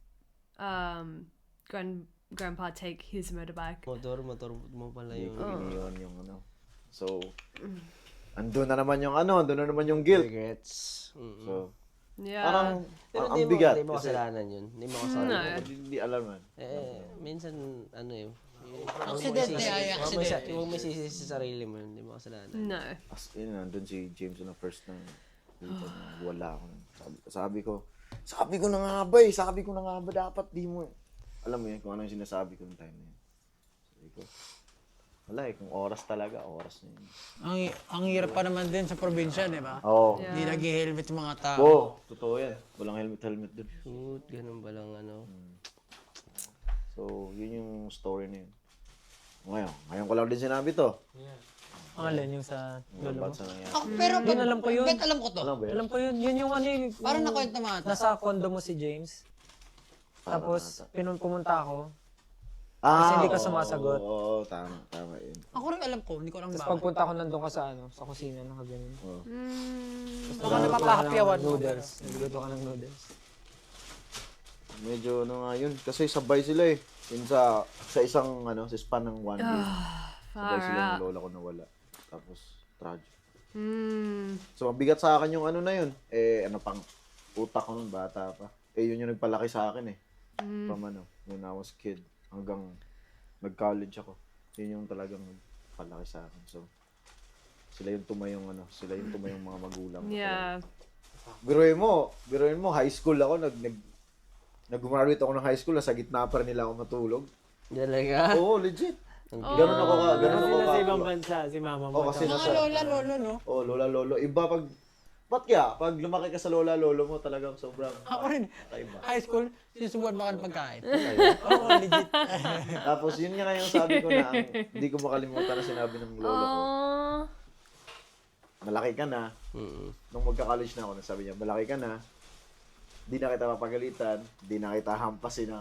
A: grandpa take his motorbike?
F: Motor mo pala
D: Hindi
F: yung
D: ko iniwan yung So, andun na naman yung guilt.
F: regrets.
D: So,
A: Yeah.
D: parang,
F: Pero
D: ang bigat.
F: Hindi mo
D: Kasi,
F: kasalanan yun. Hindi mo kasalanan.
D: hindi alam man.
F: Minsan,
C: Aksidente ay aksidente.
F: Huwag may sisi sa sarili mo, hindi mo kasalanan.
A: No.
D: As in, nandun si James na first na wala ako. Sabi ko na nga ba dapat di mo. Alam mo yun, kung ano yung sinasabi ko ng time na yun. Sabi ko, wala kung oras talaga, oras na yun.
C: Ang hirap pa naman din sa probinsya, di ba?
D: Oo.
A: Yeah.
C: Hindi nag-helmet yung mga tao.
D: Totoo yan. Walang helmet dun.
F: Shoot, ganun ba lang
D: So, So, yun yung story na yun. Ngayon ko lang din sinabi to.
E: Ang alin yung sa lolo mo?
D: Ba't sa nangyari?
C: Pero
E: Yun, alam ko yun.
C: Bet, alam ko to.
D: Alam ba yun?
E: Alam ko yun. Yun yung ano yung...
C: Parang nakwento mga ata.
E: Nasa condo mo si James. Tapos, pumunta ako.
D: Kasi
E: hindi ka sumasagot.
D: Oo, tama yun.
C: Ako rin alam ko, hindi ko lang
E: Tapos
C: bakit.
E: pagpunta ko nandun ka sa kusina, nakaganon.
A: Mm.
C: Baka napapahapyawan mo.
E: Noodles. Nagluto ka ng noodles.
D: Medyo ano nga yun. Kasi sabay sila eh. Yun sa isang sa span ng 1 day. Sabay
A: Far
D: sila
A: out.
D: ng lola ko nawala. Tapos, tragic.
A: Mm.
D: So, mabigat sa akin yung ano na yun. Pang utak ko nun, bata pa. Yun yung nagpalaki sa akin eh. From when I was kid. Hanggang nag-college ako. Yun yung talagang nagpalaki sa akin. So, sila yung tumayong mga magulang ko.
A: Yeah.
D: Biruin mo, high school ako, nag-graduate ako ng high school, sa gitna pa rin nila ako matulog.
F: Talaga?
D: Oo, legit. Ganun ako
G: Sa ibang bansa, si mama mo.
D: Oo, kasi
C: Mga lola, lolo, no?
D: Oh, lola, lolo. Iba ba't kaya? Pag lumaki ka sa lola, lolo mo, talagang sobrang
C: Ako rin.
D: kakaiba.
C: High school, sinusubuan ba ka ng pagkain?
D: Kakaiba.
C: Oo, legit.
D: Tapos yun nga yung sabi ko na hindi ko makalimutan na sinabi ng lolo ko.
A: Oh.
D: Malaki ka na. Nung magka-college na ako, sabi niya, malaki ka na. Di na kita papagalitan. Di na kita hampasin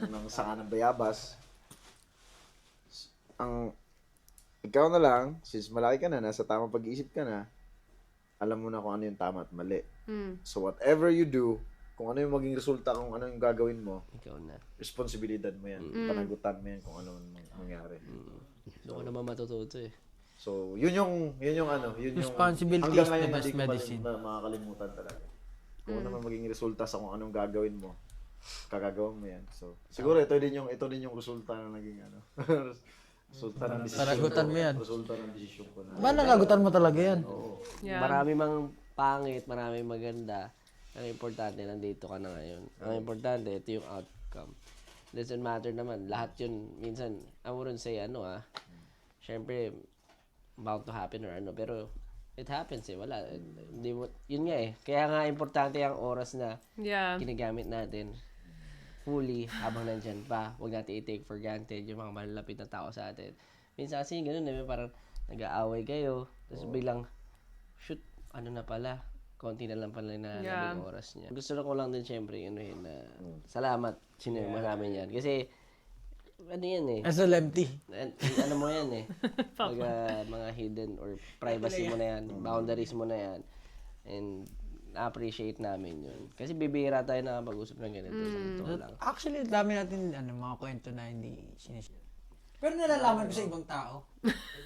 D: ng sanga ng bayabas. Ikaw na lang, since malaki ka na, nasa tamang pag-iisip ka na, alam mo na kung ano yung tama at mali. So whatever you do, kung ano yung maging resulta, kung ano yung gagawin mo,
F: Ikaw na.
D: responsibilidad mo yan. Panagutan mo yan kung ano mangyari.
F: Doon ko naman matututo eh.
D: So, yun yung
C: Responsibility
D: hanggang
C: is the
D: ngayon
C: best
D: hindi ko
C: medicine.
D: makakalimutan talaga. Kung ano man maging resulta sa kung anong gagawin mo, kagagawa mo yan. So, siguro ito din yung resulta na naging resulta ng desisyon.
C: Panagutan mo yan.
D: Resulta ng desisyon ko na.
C: Ba, nakagutan mo talaga yan?
D: Oo.
A: Yeah.
F: Marami mang pangit, marami maganda. Ang importante, nandito ka na ngayon. Ang importante, ito yung outcome. Doesn't matter naman. Lahat yun, minsan, I wouldn't say syempre, bound to happen or pero it happens eh. Wala. Hindi mo, yun nga eh. Kaya nga, importante ang oras na
A: Yeah.
F: ginagamit natin fully habang nandyan pa. Huwag natin i-take for granted yung mga malalapit na tao sa atin. Minsan kasi ganun eh, parang nag-aaway kayo, tapos biglang, shoot, ano na pala, konti na lang pala na yung oras niya. Gusto ko lang din syempre, na salamat, sinema namin yan. Kasi, ano yan eh,
C: SLMT.
F: ano mo yan eh, mga hidden or privacy mo na yan, boundaries mo na yan, and na-appreciate namin yun. Kasi bibihira tayo nakapag-usap ng ganito. Sa totoo lang.
C: Actually, dami natin mga kwento na hindi sinishare. Pero nalalaman ko sa ibang tao.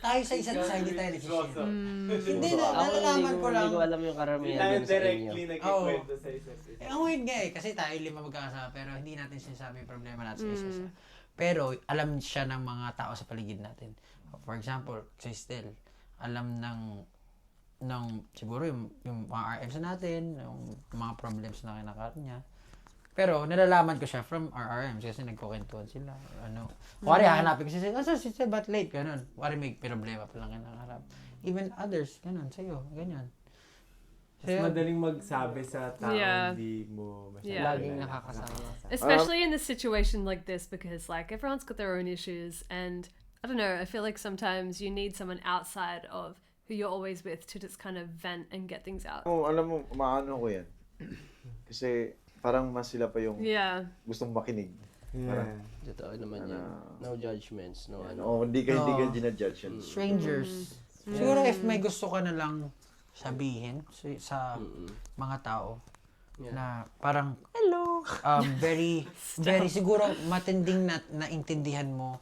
C: Tayo sa isa't isa, hindi tayo nagsishare. Hindi na, nalalaman ko lang.
F: Hindi ko alam yung karamihan
G: Tayo
F: dun sa inyo.
G: directly nagkikwento sa isa't isa.
C: Ang weird nga eh, kasi tayo 5 magkakasama, pero hindi natin sinasabi yung problema natin sa isa-isa. Pero alam siya ng mga tao sa paligid natin. For example, si Estel, alam ng siguro yung mga RMs natin, yung mga problems na kinakaroon niya. Pero nalalaman ko siya from RRMs kasi nagkukwentuhan sila. Kuwari hahanapin ko siya, si Estel, ba't late? Ganun. Kuwari may problema pa lang kinakarap. Even others, ganun, sa'yo, ganyan.
G: Mas madaling magsabi sa tao,
A: Yeah.
G: hindi mo masyadong
E: Laging nakakasama.
A: Especially in a situation like this, because like everyone's got their own issues, and I don't know, I feel like sometimes you need someone outside of who you're always with to just kind of vent and get things out.
D: Alam mo, maano ko yan. Kasi parang mas sila pa yung
A: Yeah.
D: gustong makinig. Parang,
F: Totoo naman yan. No judgments, no
D: hindi ka ginajudge yan.
C: Strangers. Siguro if may gusto ka na lang sabihin sa mga tao na parang hello, very siguro matinding na naintindihan mo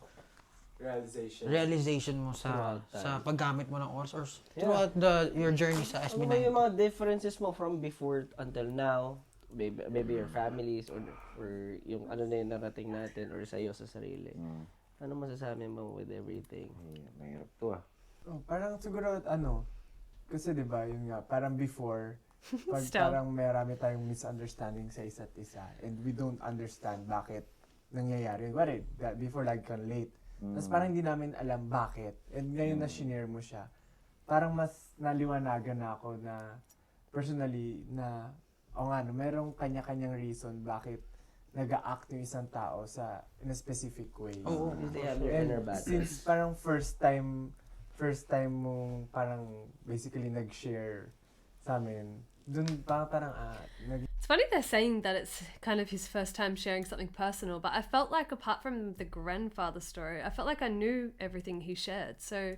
C: realization mo sa paggamit mo ng oras or throughout your journey sa
F: Ano
C: SB9.
F: ba yung mga differences mo from before until now? Maybe your families or yung ano na yung narating natin or sa'yo sa sarili. Ano masasabi mo with everything?
D: Mahirap to
G: Parang siguro kasi 'di ba yun nga parang before pag
A: Still.
G: parang marami tayong misunderstanding sa isa't isa and we don't understand bakit nangyayari. Before like ka late. Tapos parang hindi namin alam bakit. And ngayon na shinare mo siya, parang mas naliwanagan na ako na personally na merong kanya-kanyang reason bakit
B: nag-act yung isang tao in a specific way.
C: Oo.
F: They have their inner
B: And
F: battles.
B: since parang first time mong parang basically nag-share sa amin, dun parang
A: It's funny they're saying that it's kind of his first time sharing something personal, but I felt like apart from the grandfather story, I felt like I knew everything he shared. So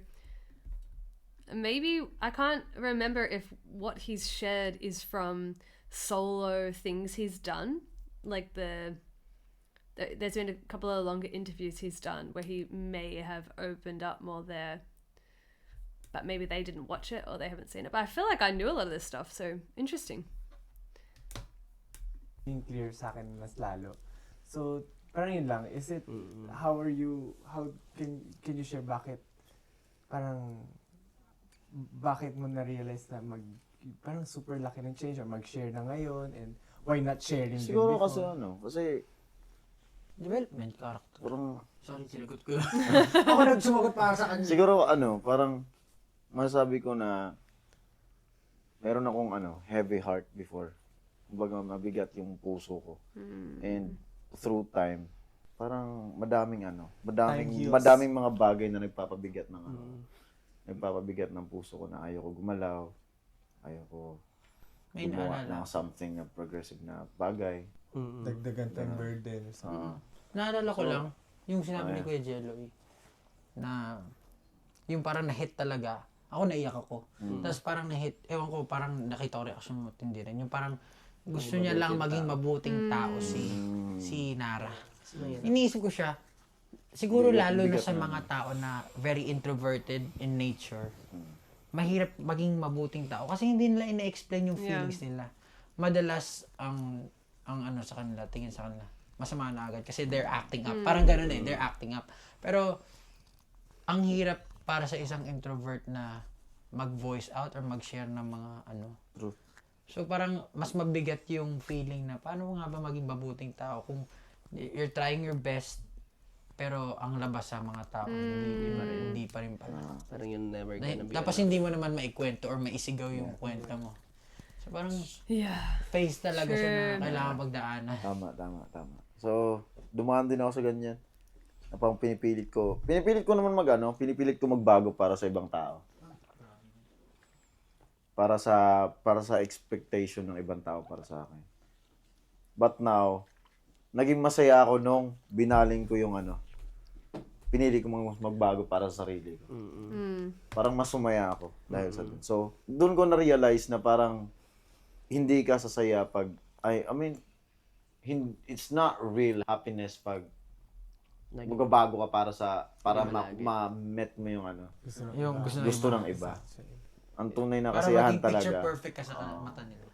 A: maybe I can't remember if what he's shared is from solo things he's done, like there's been a couple of longer interviews he's done where he may have opened up more there, but maybe they didn't watch it or they haven't seen it. But I feel like I knew a lot of this stuff, so interesting.
B: clear sa akin mas lalo. So, parang yun lang. Is it, how can you share bakit mo na-realize na parang super laki ng change or mag-share na ngayon and why not sharing din
D: Siguro
B: before?
D: kasi
C: Development character.
D: parang
C: Sorry, sinagot ko. Ako nagsumagot para sa kanya.
D: siguro parang masasabi ko na meron akong heavy heart before. Kumbaga mabigat yung puso ko. And through time, parang madaming
B: Time heals.
D: madaming mga bagay na nagpapabigat ng puso ko na ayoko gumalaw. Ayoko
C: May
D: gumawa
C: naalala.
D: ng something na progressive na bagay.
B: Dagdagan tayong burden. So,
C: Naalala ko lang, yung sinabi ni Kuya Jello na yung parang na-hit talaga. Ako naiyak ako. Tapos parang na-hit, ewan ko, parang nakita ko reaction mo tindi rin. Yung parang gusto niya lang maging mabuting tao si Nara. Iniisip ko siya, siguro lalo na sa mga tao na very introverted in nature, mahirap maging mabuting tao kasi hindi nila ina-explain yung feelings nila. Madalas ang sa kanila, tingin sa kanila, masama na agad kasi they're acting up. Parang ganun they're acting up. Pero ang hirap para sa isang introvert na mag-voice out or mag-share ng mga
D: True.
C: So parang mas mabigat yung feeling na paano mo nga ba maging mabuting tao kung you're trying your best pero ang labas sa mga tao hindi pa rin pala.
F: Parang yun never gonna be
C: Tapos hindi mo naman maikwento or maisigaw yung kwento mo. So parang
A: Yeah.
C: phase talaga siya
A: Sure.
C: na kailangan pagdaanan.
D: Tama. So, dumaan din ako sa ganyan. Na parang pinipilit ko naman pinipilit ko magbago para sa ibang tao. Para sa expectation ng ibang tao para sa akin. But now, naging masaya ako nung binaling ko yung pinili ko magbago para sa sarili ko. Parang mas sumaya ako dahil sa dun. So, doon ko na-realize na parang hindi ka sasaya pag, it's not real happiness pag magbabago ka para ma-met mo yung
C: Yung
D: gusto ng iba. Ang tunay na
C: para
D: kasiyahan
C: maging picture
D: talaga.
C: perfect ka sa mata nila.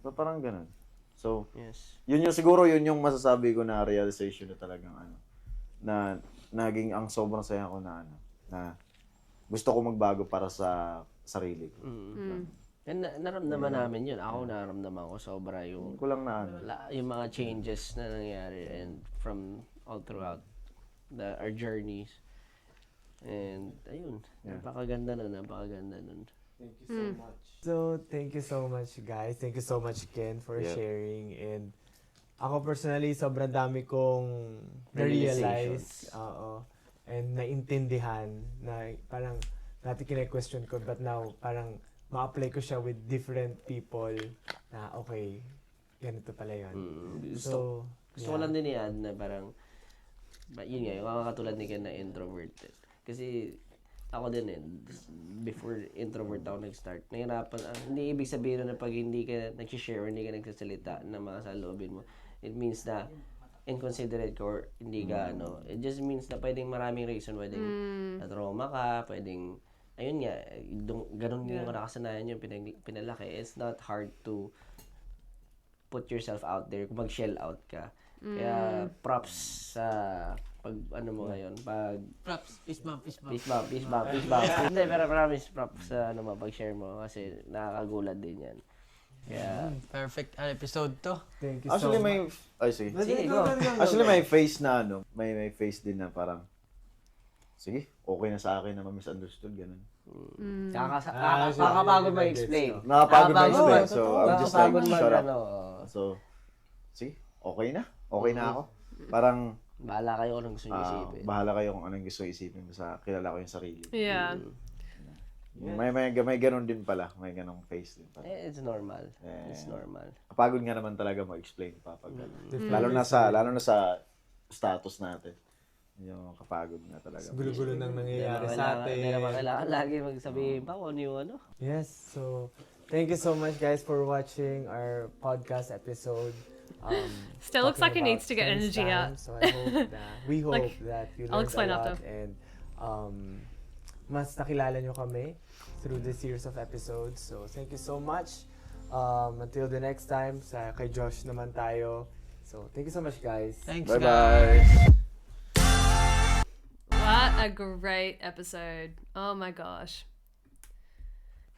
D: So, parang ganun. So,
F: Yes.
D: yun yung masasabi ko na realization na talagang na naging ang sobrang saya ko na gusto ko magbago para sa sarili ko.
F: And naramdaman namin yun. Ako naramdaman ko sobra yung
D: Kulang na
F: yung mga changes na nangyari and from all throughout our journeys. And ayun, napakaganda nun.
B: thank you so much. So, thank you so much, guys. Thank you so much, Ken, for sharing. And ako personally, sobrang dami kong na-realize. And naintindihan na parang dati kine-question ko, but now parang ma-apply ko siya with different people na okay, ganito pala yun. So,
F: Gusto ko lang din i-add na parang, yun nga, yung mga katulad ni Ken na introverted. Kasi ako din before introvert ako nag-start, nahirapan, hindi ibig sabihin na pag hindi ka nag-share or hindi ka nagsasalita ng mga saloobin mo, it means na inconsiderate ka or hindi ka it just means na pwedeng maraming reason, pwedeng na-trauma ka, pwedeng ayun nga, ganun yung nakasanayan yung pinalaki. It's not hard to put yourself out there, kung mag-shell out ka. Kaya props sa pag mo ngayon,
C: Props, peace bump.
F: peace bump. Hindi, pero promise props sa pag-share mo kasi nakakagulat din yan. Kaya,
C: Perfect episode to.
B: thank you
D: Actually,
B: so much.
F: sige, go.
D: Actually, may face na may face din na parang, sige, okay na sa akin na ma-misunderstood, ganun.
F: Nakakapagod mag-explain.
D: Nakapagod mag-explain, so I'm just like,
F: Nakakapagod
D: shut up.
F: mag-ano.
D: So, sige, okay na. Okay na ako. Parang,
F: Bahala kayo kung anong gusto niyo isipin.
D: bahala kayo kung anong gusto isipin. Basta kilala ko yung sarili.
A: Yeah.
D: May ganun din pala. May ganung face din pala.
F: It's normal. It's normal.
D: Kapagod nga naman talaga mag-explain pa pag
G: Mm.
D: lalo na sa status natin. Yung kapagod nga talaga.
G: Gulo-gulo nang nangyayari sa atin.
F: Hindi naman kailangan lagi magsabihin pa kung ano yung ano.
G: Yes, so thank you so much guys for watching our podcast episode.
A: Still looks like
G: talking
A: he needs
G: about
A: to get
G: Ken's
A: energy
G: time.
A: out.
G: So I hope that we hope
A: Like,
G: that you
A: I'll
G: learned
A: explain
G: a lot
A: after.
G: and mas nakilala nyo kami through this series of episodes. So thank you so much. Until the next time, kay Josh naman tayo. So thank you so much guys.
C: Thanks,
D: Bye-bye.
C: guys.
A: What a great episode. Oh my gosh.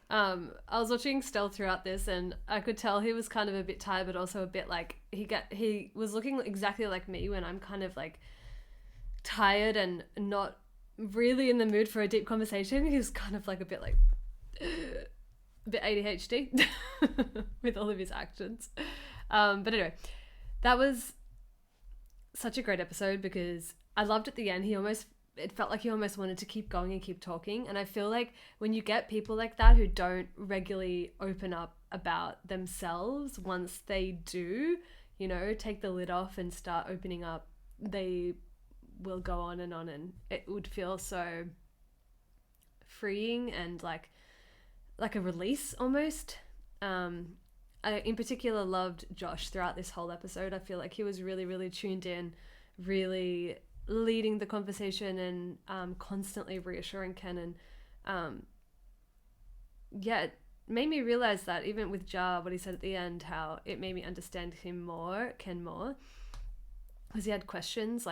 A: I was watching Stell throughout this and I could tell he was kind of a bit tired but also a bit like he was looking exactly like me when I'm kind of like tired and not really in the mood for a deep conversation. He was kind of like a bit ADHD with all of his actions. But anyway, that was such a great episode because I loved at the end. It felt like he almost wanted to keep going and keep talking. And I feel like when you get people like that who don't regularly open up about themselves, once they do, take the lid off and start opening up, they will go on, and it would feel so freeing and like a release almost. I in particular loved Josh throughout this whole episode. I feel like he was really, really tuned in, really leading the conversation and constantly reassuring Ken. And it made me realize that even with Jar, what he said at the end, how it made me understand Ken more, because he had questions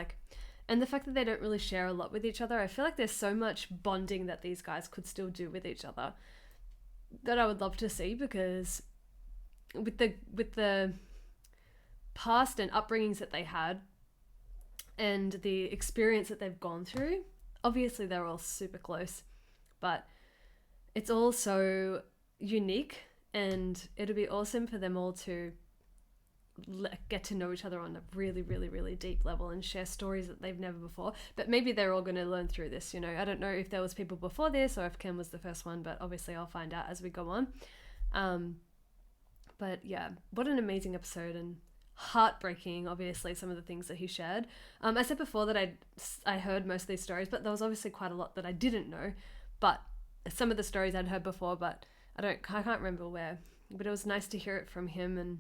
A: and the fact that they don't really share a lot with each other. I feel like there's so much bonding that these guys could still do with each other that I would love to see, because with the past and upbringings that they had and the experience that they've gone through, obviously they're all super close, but it's all so unique, and it'll be awesome for them all to get to know each other on a really, really, really deep level and share stories that they've never before. But maybe they're all going to learn through this, I don't know if there was people before this or if Ken was the first one, but obviously I'll find out as we go on. But yeah, what an amazing episode, and heartbreaking, obviously, some of the things that he shared. I said before that I heard most of these stories, but there was obviously quite a lot that I didn't know. But some of the stories I'd heard before, but I can't remember where. But it was nice to hear it from him, and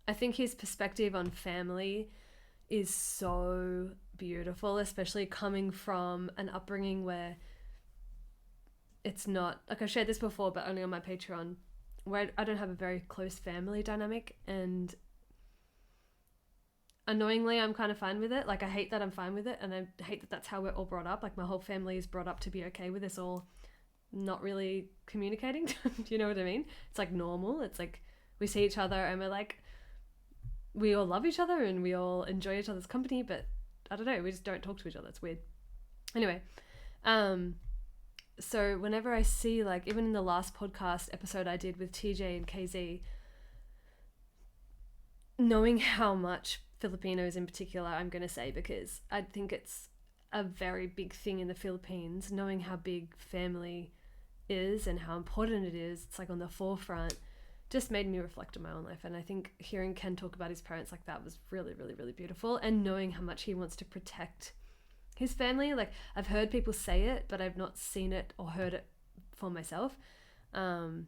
A: I think his perspective on family is so beautiful, especially coming from an upbringing where it's not, like I shared this before, but only on my Patreon, where I don't have a very close family dynamic, and annoyingly I'm kind of fine with it. Like, I hate that I'm fine with it, and I hate that that's how we're all brought up. Like, my whole family is brought up to be okay with us all not really communicating. Do you know what I mean? It's like normal. It's like we see each other and we're like, we all love each other and we all enjoy each other's company, but I don't know, we just don't talk to each other. It's weird. Anyway, so whenever I see, like, even in the last podcast episode I did with TJ and KZ, knowing how much Filipinos in particular, I'm going to say, because I think it's a very big thing in the Philippines, knowing how big family is and how important it is, it's like on the forefront, just made me reflect on my own life. And I think hearing Ken talk about his parents like that was really, really, really beautiful. And knowing how much he wants to protect his family, like, I've heard people say it, but I've not seen it or heard it for myself. That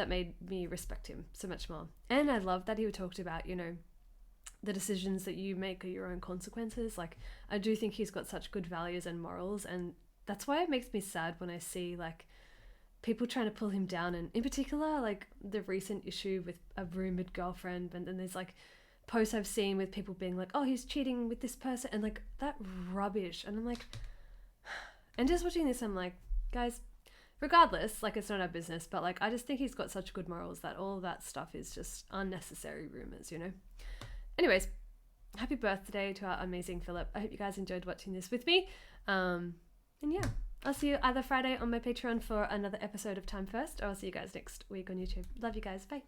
A: made me respect him so much more. And I love that he talked about, you know, the decisions that you make are your own consequences. Like, I do think he's got such good values and morals, and that's why it makes me sad when I see, like, people trying to pull him down, and in particular, like, the recent issue with a rumored girlfriend, and then there's, like, posts I've seen with people being like, oh, he's cheating with this person, and, like, that rubbish. And I'm like, and just watching this, I'm like, guys, regardless, like, it's not our business, but, like, I just think he's got such good morals that all that stuff is just unnecessary rumors, you know? Anyways, happy birthday to our amazing Philip. I hope you guys enjoyed watching this with me. And yeah, I'll see you either Friday on my Patreon for another episode of Time First, or I'll see you guys next week on YouTube. Love you guys. Bye.